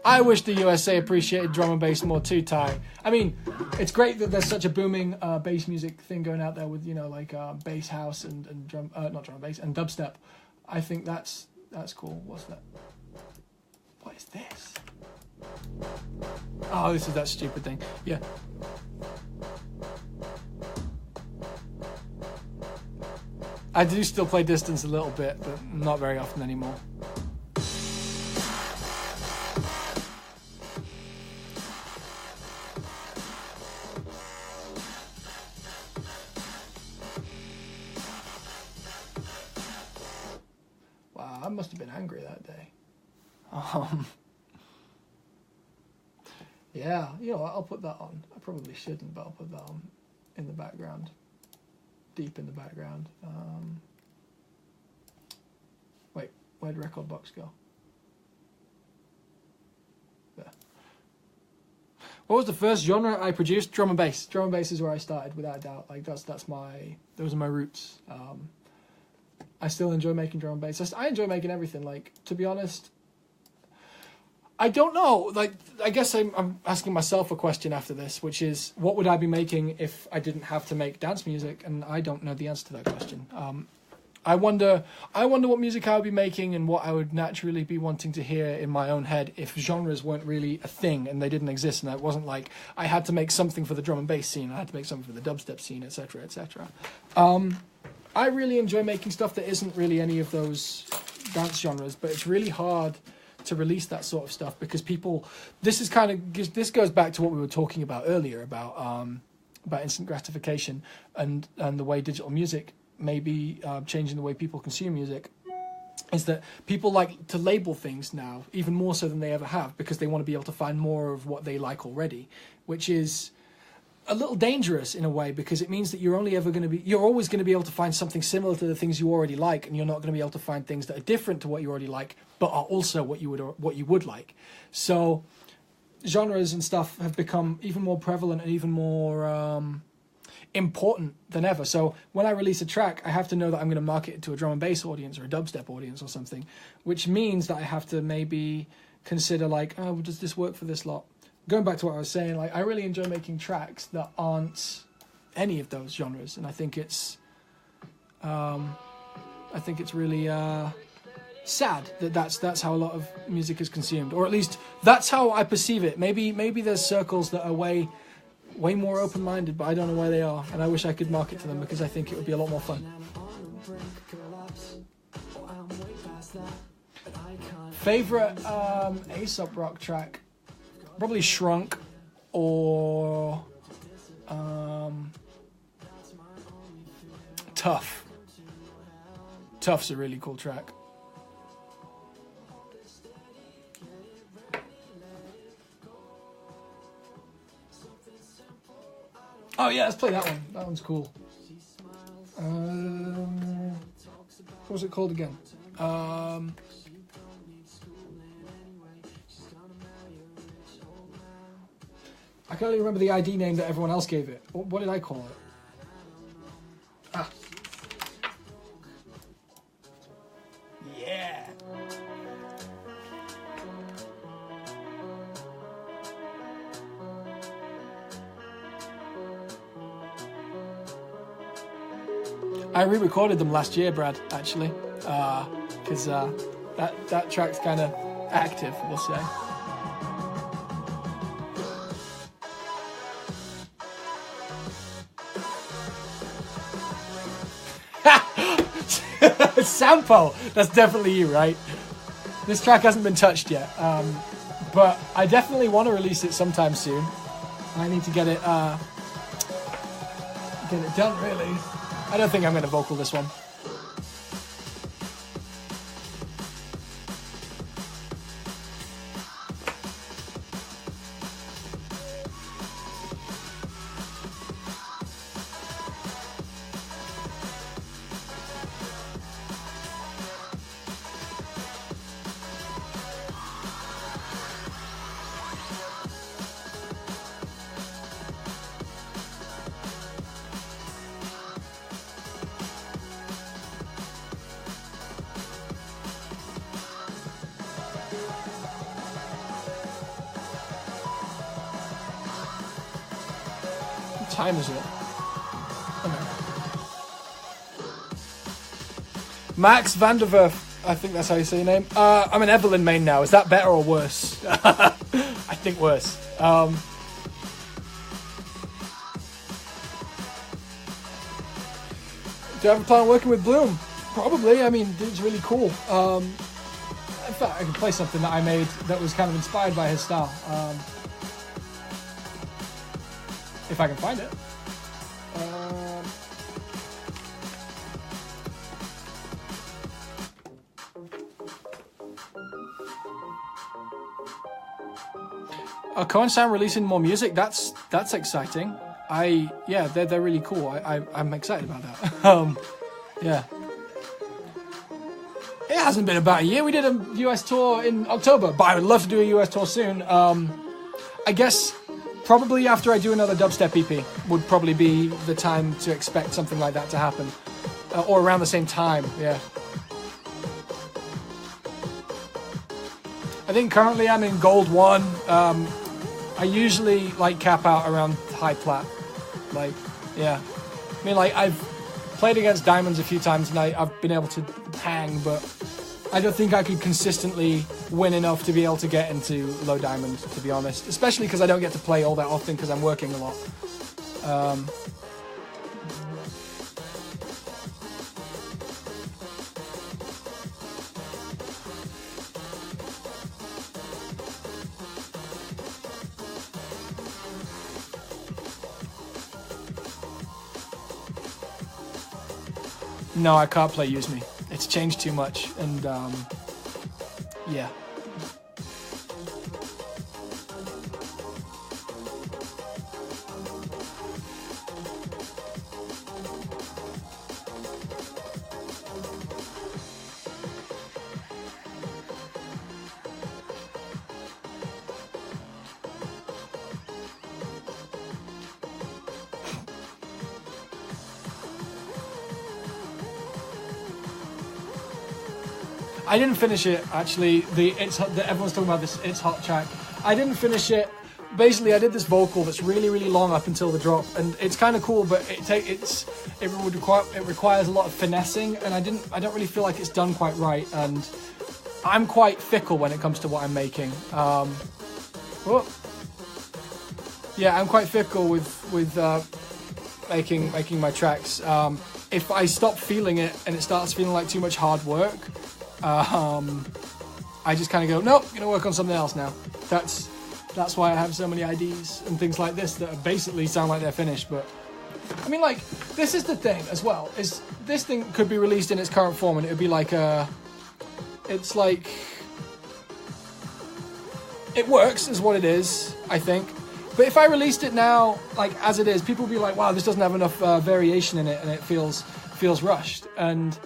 I wish the USA appreciated drum and bass more too, Ty. I mean, it's great that there's such a booming bass music thing going out there with, you know, like bass house and not drum and bass, and dubstep. I think that's cool. What's that? What is this? Oh, this is that stupid thing. Yeah. I do still play Distance a little bit, but not very often anymore. Wow, I must have been angry that day. Yeah, you know what, I'll put that on. I probably shouldn't, but I'll put that on in the background. Deep in the background. Wait, where'd record box go? There. What was the first genre I produced? Drum and bass. Drum and bass is where I started, without a doubt. Like those are my roots. I still enjoy making drum and bass. I enjoy making everything. Like, to be honest, I don't know. Like, I guess I'm asking myself a question after this, which is, what would I be making if I didn't have to make dance music? And I don't know the answer to that question. I wonder what music I would be making and what I would naturally be wanting to hear in my own head if genres weren't really a thing and they didn't exist, and it wasn't like I had to make something for the drum and bass scene, I had to make something for the dubstep scene, etc., etc. I really enjoy making stuff that isn't really any of those dance genres, but it's really hard to release that sort of stuff because people. This goes back to what we were talking about earlier about instant gratification and the way digital music may be changing the way people consume music. Is that people like to label things now even more so than they ever have because they want to be able to find more of what they like already, which is a little dangerous in a way because it means that you're always going to be able to find something similar to the things you already like, and you're not going to be able to find things that are different to what you already like but are also what you would like. So genres and stuff have become even more prevalent and even more important than ever. So when I release a track, I have to know that I'm going to market it to a drum and bass audience or a dubstep audience or something, which means that I have to maybe consider like, oh, does this work for this lot? Going back to what I was saying, like I really enjoy making tracks that aren't any of those genres, and I think it's really sad that that's how a lot of music is consumed, or at least that's how I perceive it. Maybe there's circles that are way more open-minded, but I don't know where they are, and I wish I could market to them because I think it would be a lot more fun. Favorite Aesop Rock track? Probably Shrunk or Tough. Tough's a really cool track. Oh yeah, let's play that one. That one's cool. What was it called again? I can only remember the ID name that everyone else gave it. What did I call it? Ah. Yeah. I re-recorded them last year, Brad, actually, because that track's kind of active, we'll say. Sampo, that's definitely you, right? This track hasn't been touched yet, but I definitely want to release it sometime soon. I need to get it done, really. I don't think I'm going to vocal this one. Time is it? Okay. Max Vanderwerf I think that's how you say your name. I'm an Evelyn main now. Is that better or worse? I think worse. Do I have a plan on working with Bloom? Probably. I mean, dude's really cool. In fact, I could play something that I made that was kind of inspired by his style. If I can find it. Cohen releasing more music. That's exciting. Yeah, they're really cool. I'm excited about that. Yeah. It hasn't been about a year. We did a US tour in October, but I would love to do a US tour soon. I guess probably after I do another dubstep EP would probably be the time to expect something like that to happen, or around the same time. Yeah. I think currently I'm in Gold 1. I usually like cap out around high plat. Like, yeah. I mean, like, I've played against diamonds a few times and I've been able to hang, but I don't think I could consistently win enough to be able to get into low diamond, to be honest. Especially because I don't get to play all that often because I'm working a lot. No, I can't play Use Me. It's changed too much, and yeah. I didn't finish it actually. Everyone's talking about this It's Hot track. I didn't finish it. Basically, I did this vocal that's really, really long up until the drop, and it's kind of cool, but it requires a lot of finessing, and I don't really feel like it's done quite right. And I'm quite fickle when it comes to what I'm making. Yeah, I'm quite fickle with making my tracks. If I stop feeling it and it starts feeling like too much hard work, I just kind of go, nope, I'm gonna work on something else now. That's why I have so many IDs and things like this that basically sound like they're finished. But I mean, like, this is the thing as well, is this thing could be released in its current form and it would be like it's like, it works is what it is, I think. But if I released it now, like as it is, people would be like, wow, this doesn't have enough variation in it and it feels rushed. And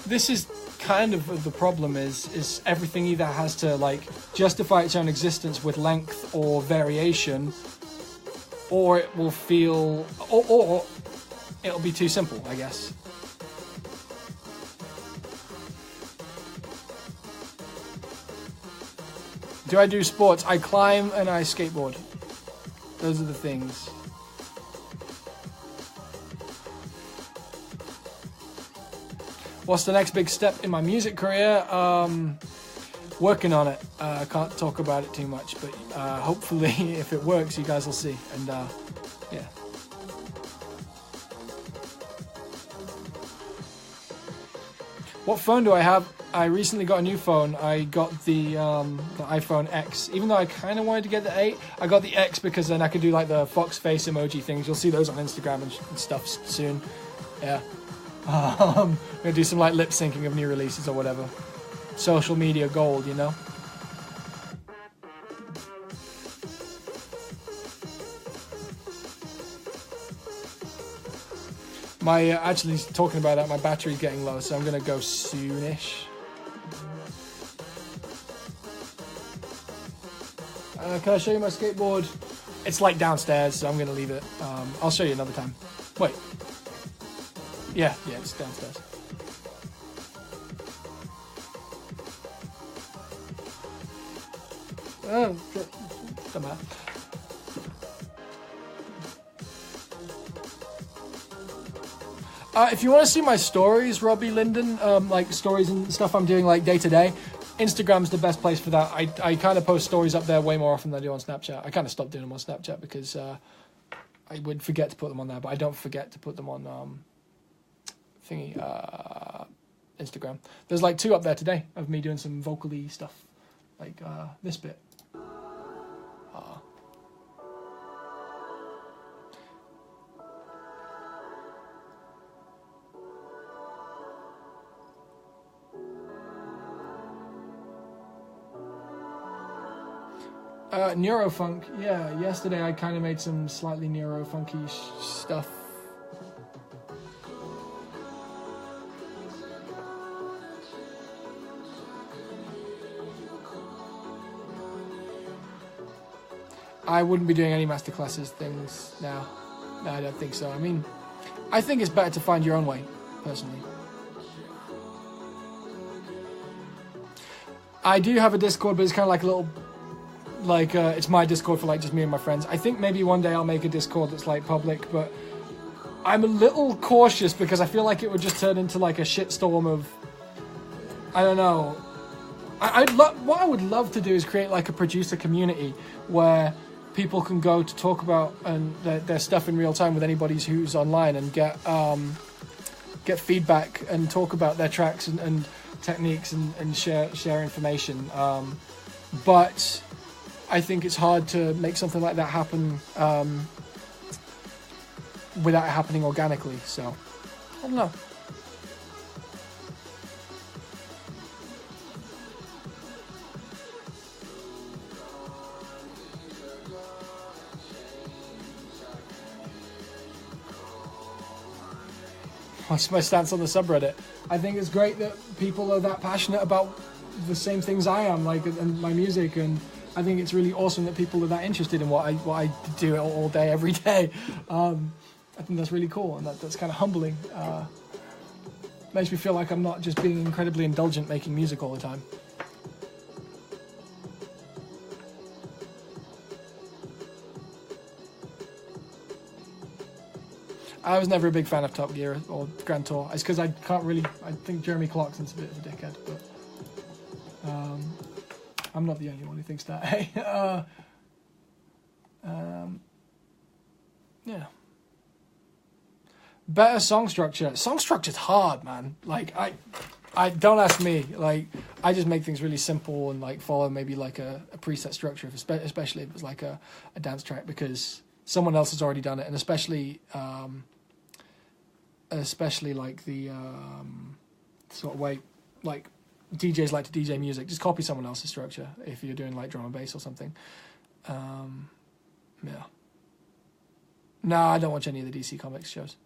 this is kind of the problem, is everything either has to like justify its own existence with length or variation, or it will feel, or it'll be too simple, I guess. Do I do sports? I climb and I skateboard. Those are the things. What's the next big step in my music career? Working on it. I can't talk about it too much, but hopefully if it works, you guys will see. And yeah. What phone do I have? I recently got a new phone. I got the iPhone X. Even though I kind of wanted to get the 8, I got the X because then I could do like the fox face emoji things. You'll see those on Instagram and stuff soon. Yeah. I'm gonna do some like lip syncing of new releases or whatever. Social media gold, you know. Actually talking about that, my battery's getting low, so I'm gonna go soonish. Can I show you my skateboard? It's like downstairs, so I'm gonna leave it. I'll show you another time. Wait. Yeah, it's downstairs. Oh, doesn't matter. If you want to see my stories, Robbie Linden, like stories and stuff I'm doing like day to day, Instagram's the best place for that. I kind of post stories up there way more often than I do on Snapchat. I kind of stopped doing them on Snapchat because I would forget to put them on there, but I don't forget to put them on Instagram. There's like 2 up there today of me doing some vocally stuff, like this bit. Neurofunk, yeah. Yesterday I kind of made some slightly neurofunky stuff. I wouldn't be doing any masterclasses things now. No, I don't think so. I mean, I think it's better to find your own way, personally. I do have a Discord, but it's kind of like a little... Like, it's my Discord for, like, just me and my friends. I think maybe one day I'll make a Discord that's, like, public, but I'm a little cautious because I feel like it would just turn into, like, a shitstorm of... I don't know. What I would love to do is create, like, a producer community where people can go to talk about their stuff in real time with anybody who's online and get feedback and talk about their tracks and techniques and share information. But... I think it's hard to make something like that happen without it happening organically. So, I don't know. What's my stance on the subreddit? I think it's great that people are that passionate about the same things I am, like, and my music, and I think it's really awesome that people are that interested in what I do all day, every day. I think that's really cool, and that's kind of humbling. Makes me feel like I'm not just being incredibly indulgent making music all the time. I was never a big fan of Top Gear or Grand Tour. It's because I think Jeremy Clarkson's a bit of a dickhead, but... I'm not the only one who thinks that, hey? Yeah. Better song structure. Song structure's hard, man. Like, I don't ask me. Like, I just make things really simple and, like, follow maybe, like, a preset structure, especially if it was, like, a dance track, because someone else has already done it, and especially like, the sort of way, like... DJs like to DJ music. Just copy someone else's structure if you're doing like drum and bass or something. Yeah. No, I don't watch any of the DC Comics shows.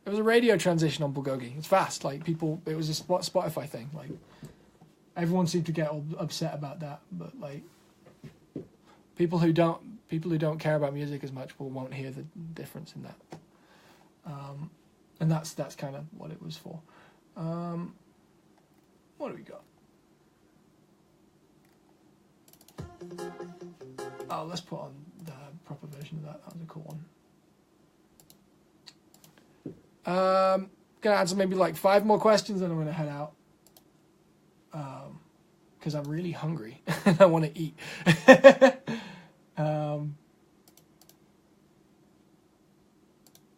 It was a radio transition on Bulgogi. It's fast. Like people, it was a Spotify thing. Like everyone seemed to get all upset about that, but like people who don't care about music as much won't hear the difference in that. And that's kind of what it was for. What do we got? Oh, let's put on the proper version of that. That was a cool one. Gonna answer maybe like 5 more questions, and I'm gonna head out. Because I'm really hungry and I want to eat.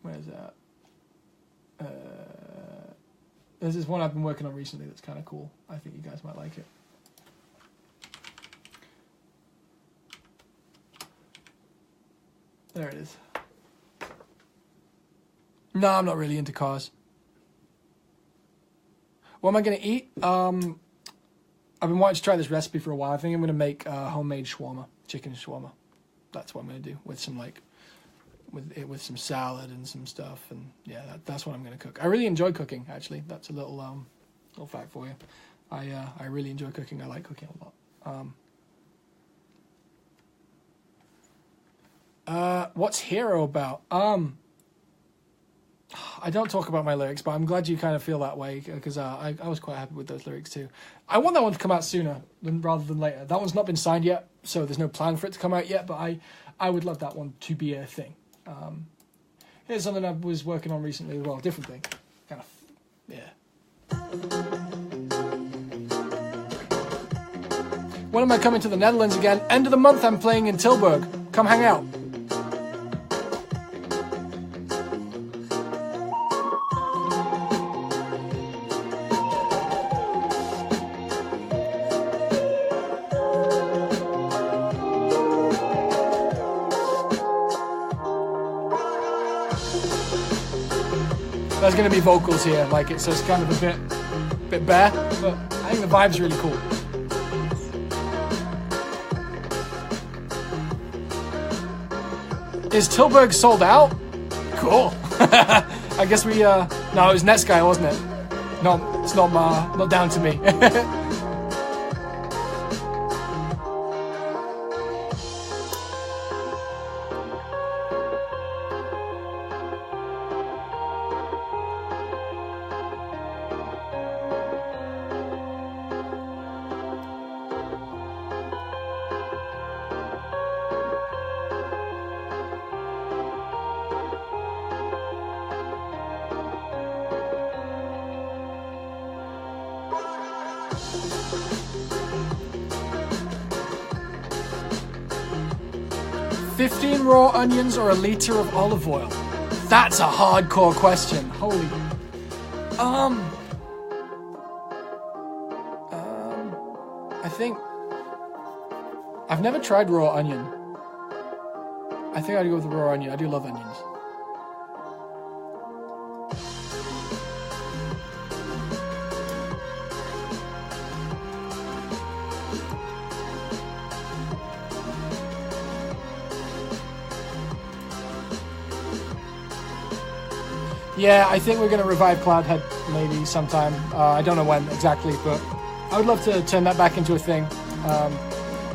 Where is that? There's this one I've been working on recently that's kind of cool. I think you guys might like it. There it is. No, I'm not really into cars. What am I going to eat? I've been wanting to try this recipe for a while. I think I'm going to make homemade shawarma, chicken shawarma. That's what I'm going to do with some with some salad and some stuff, and yeah, that's what I'm going to cook. I really enjoy cooking, actually. That's a little fact for you. I really enjoy cooking. I like cooking a lot. What's Hero about? I don't talk about my lyrics, but I'm glad you kind of feel that way, because I was quite happy with those lyrics too. I want that one to come out sooner rather than later. That one's not been signed yet, so there's no plan for it to come out yet, but I would love that one to be a thing. Here's something I was working on recently as well. Different thing. Kind of, yeah. When am I coming to the Netherlands again? End of the month I'm playing in Tilburg. Come hang out. There's going to be vocals here, like it's kind of a bit bare, but I think the vibe's really cool. Is Tilburg sold out? Cool. I guess we, no, it was Netsky, wasn't it? No, it's not down to me. 15 raw onions or a liter of olive oil? That's a hardcore question. Holy. I think I've never tried raw onion. I think I'd go with the raw onion. I do love onions. Yeah, I think we're going to revive Cloudhead maybe sometime. I don't know when exactly, but I would love to turn that back into a thing.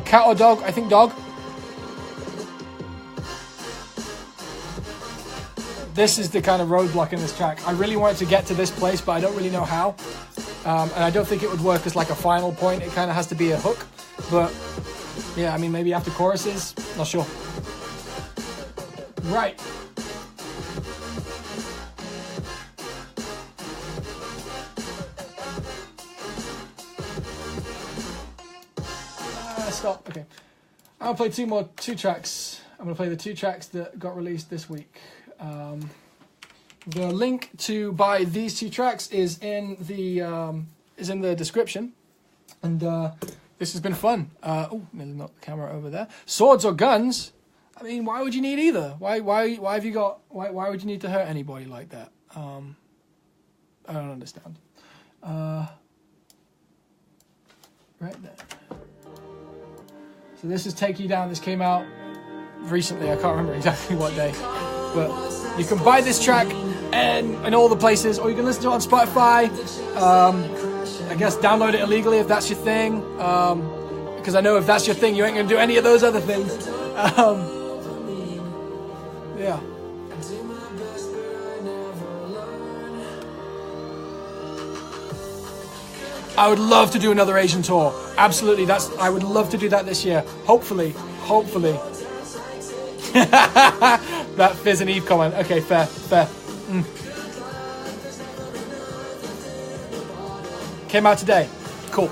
Cat or dog? I think dog. This is the kind of roadblock in this track. I really wanted to get to this place, but I don't really know how. And I don't think it would work as like a final point. It kind of has to be a hook. But yeah, I mean, maybe after choruses. Not sure. Right. Stop. Okay. I'll play two tracks. I'm going to play the two tracks that got released this week. The link to buy these two tracks is in the description, and this has been fun. Oh, nearly knocked the camera over there. Swords or guns? I mean, why would you need either? Why have you got? Why would you need to hurt anybody like that? I don't understand. Right there. So this is Take You Down. This came out recently. I can't remember exactly what day. But you can buy this track and in all the places, or you can listen to it on Spotify. I guess download it illegally if that's your thing. Because I know if that's your thing, you ain't going to do any of those other things. Yeah. I would love to do another Asian tour. Absolutely, I would love to do that this year. Hopefully. That Fizz and Eve comment. Okay, fair. Came out today. Cool.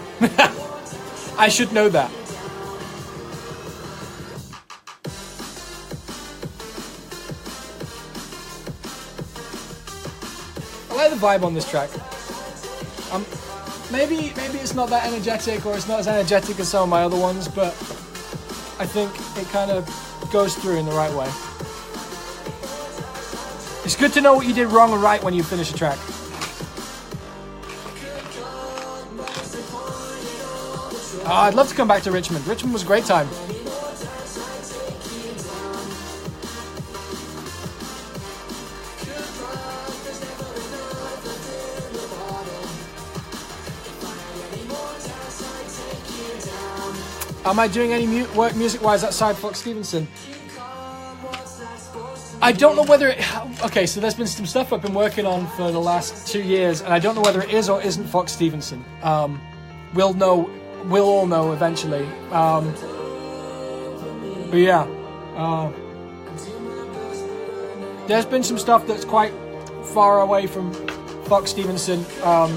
I should know that. I like the vibe on this track. Maybe it's not that energetic, or it's not as energetic as some of my other ones, but I think it kind of goes through in the right way. It's good to know what you did wrong and right when you finish a track. I'd love to come back to Richmond. Richmond was a great time. Am I doing any work music-wise outside Fox Stevenson? I don't know whether it... Okay, so there's been some stuff I've been working on for the last 2 years, and I don't know whether it is or isn't Fox Stevenson. We'll all know eventually. But yeah. There's been some stuff that's quite far away from fuck Stevenson. But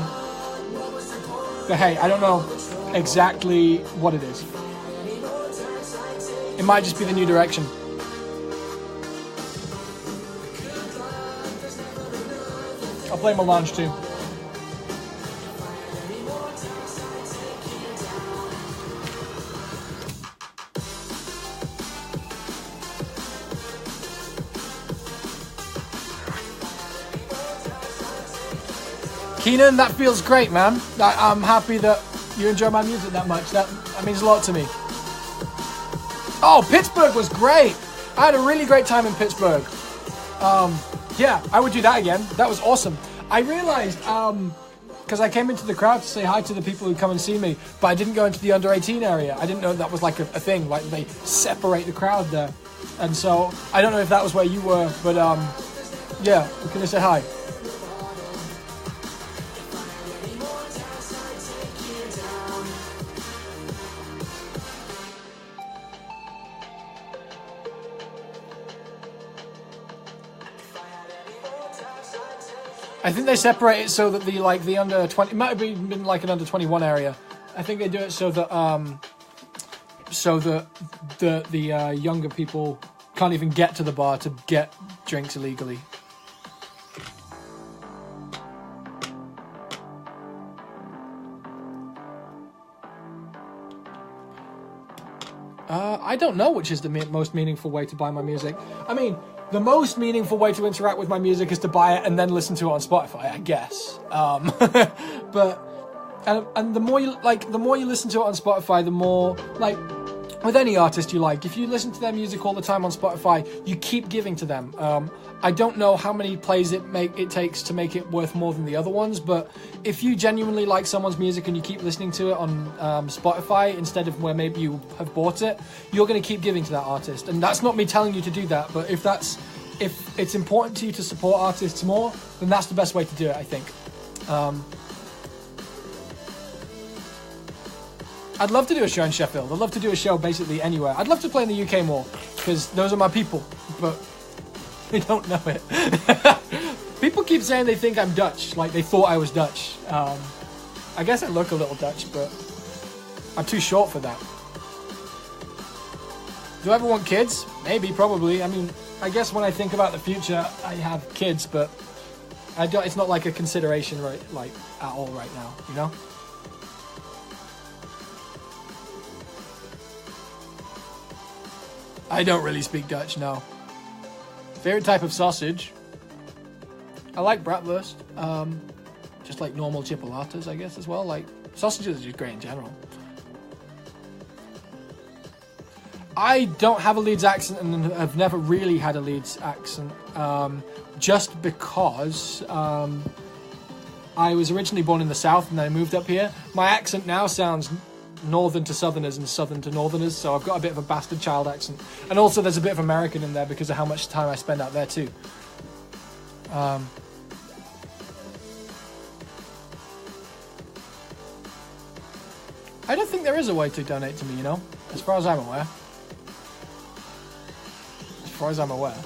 hey, I don't know exactly what it is. It might just be the new direction. I'll play Melange too. Keenan, that feels great, man. I'm happy that you enjoy my music that much. That means a lot to me. Oh, Pittsburgh was great. I had a really great time in Pittsburgh. Yeah, I would do that again. That was awesome. I realized, because I came into the crowd to say hi to the people who come and see me, but I didn't go into the under 18 area. I didn't know that was like a thing, like they separate the crowd there. And so, I don't know if that was where you were, but yeah, we're gonna say hi. I think they separate it so that the under 20, it might have been like an under 21 area. I think they do it so that the younger people can't even get to the bar to get drinks illegally. I don't know which is the most meaningful way to buy my music. I mean, the most meaningful way to interact with my music is to buy it and then listen to it on Spotify, I guess. But the more you listen to it on Spotify, the more with any artist you like, if you listen to their music all the time on Spotify, you keep giving to them. I don't know how many plays it takes to make it worth more than the other ones, but if you genuinely like someone's music and you keep listening to it on Spotify instead of where maybe you have bought it, you're going to keep giving to that artist. And that's not me telling you to do that, but if it's important to you to support artists more, then that's the best way to do it, I think. I'd love to do a show in Sheffield. I'd love to do a show basically anywhere. I'd love to play in the UK more, because those are my people, but they don't know it. People keep saying they think I'm Dutch, like they thought I was Dutch. I guess I look a little Dutch, but I'm too short for that. Do I ever want kids? Maybe, probably. I mean, I guess when I think about the future, I have kids, but it's not like a consideration at all right now, you know? I don't really speak Dutch, no. Favorite type of sausage? I like bratwurst. Just like normal chipolatas, I guess, as well. Like, sausages are just great in general. I don't have a Leeds accent and have never really had a Leeds accent. Just because I was originally born in the South and then I moved up here. My accent now sounds northern to southerners and southern to northerners, so I've got a bit of a bastard child accent, and also there's a bit of American in there because of how much time I spend out there too. I don't think there is a way to donate to me, you know, as far as I'm aware. As far as I'm aware.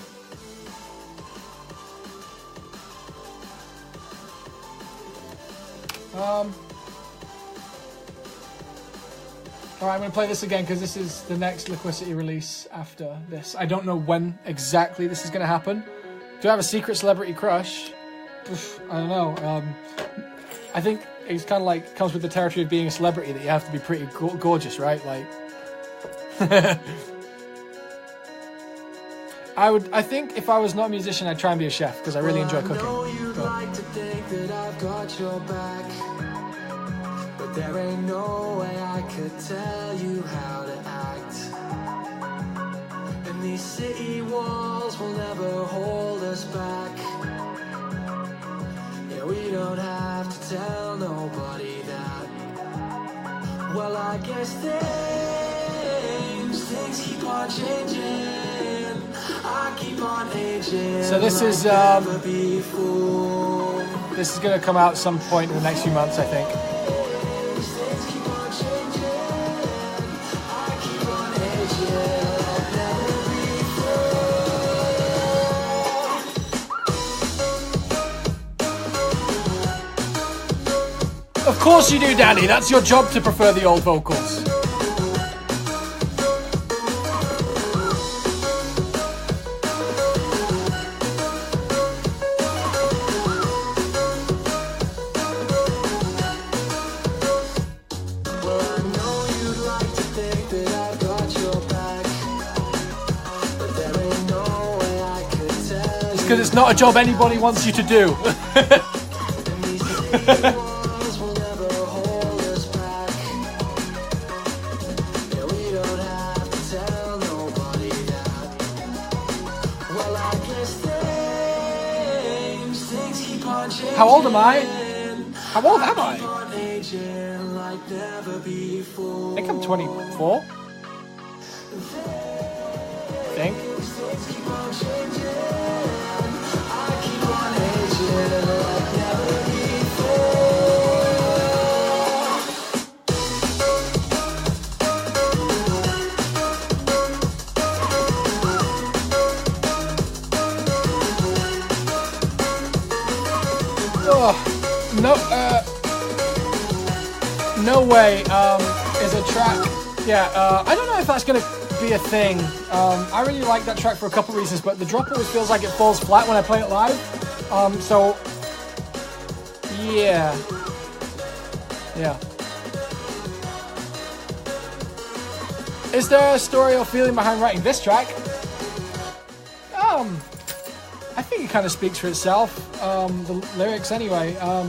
Alright, I'm going to play this again because this is the next Liquidity release after this. I don't know when exactly this is going to happen. Do I have a secret celebrity crush? I don't know. I think it's kind of like comes with the territory of being a celebrity that you have to be pretty gorgeous, right? Like, I think if I was not a musician, I'd try and be a chef because I really enjoy cooking. Like to think that I've got your back. There ain't no way I could tell you how to act. And these city walls will never hold us back. Yeah, we don't have to tell nobody that. Well, I guess things keep on changing. I keep on aging. So this is gonna come out some point in the next few months, I think. course you do, Danny. That's your job to prefer the old vocals. Because it's not a job anybody wants you to do. How old am I? How old am I? I think I'm 24. I think. No way is a track. Yeah, I don't know if that's gonna be a thing. I really like that track for a couple reasons, but the drop always feels like it falls flat when I play it live. So yeah. Is there a story or feeling behind writing this track? I think it kind of speaks for itself. The lyrics, anyway. I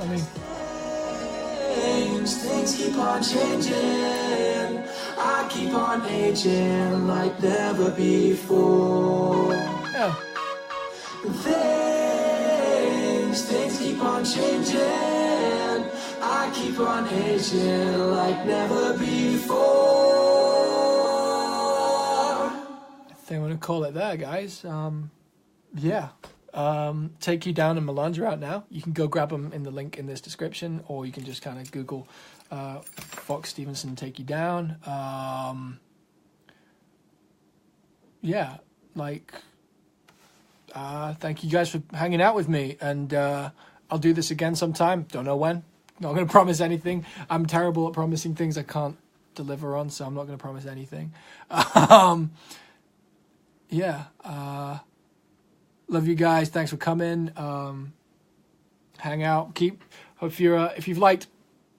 mean, things keep on changing. I keep on aging like never before. Yeah. Things keep on changing. I keep on aging like never before. I think I'm gonna call it there, guys. Yeah. Take You Down and Milan's are out now. You can go grab them in the link in this description, or you can just kind of Google Fox Stevenson Take You Down. Yeah, like, thank you guys for hanging out with me, and I'll do this again sometime. Don't know when. Not going to promise anything. I'm terrible at promising things I can't deliver on, so I'm not going to promise anything. Yeah. Love you guys. Thanks for coming. Hang out. If you've liked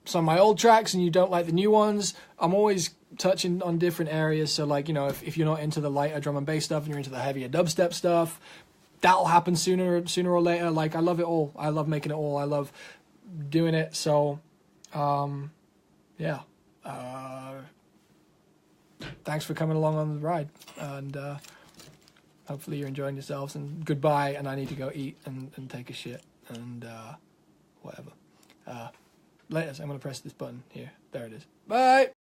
some of my old tracks and you don't like the new ones, I'm always touching on different areas. So, like, you know, if you're not into the lighter drum and bass stuff and you're into the heavier dubstep stuff, that'll happen sooner or later. Like, I love it all. I love making it all. I love doing it. So, yeah. Thanks for coming along on the ride, and hopefully you're enjoying yourselves, and goodbye, and I need to go eat and take a shit and whatever. Later, I'm going to press this button here. There it is. Bye!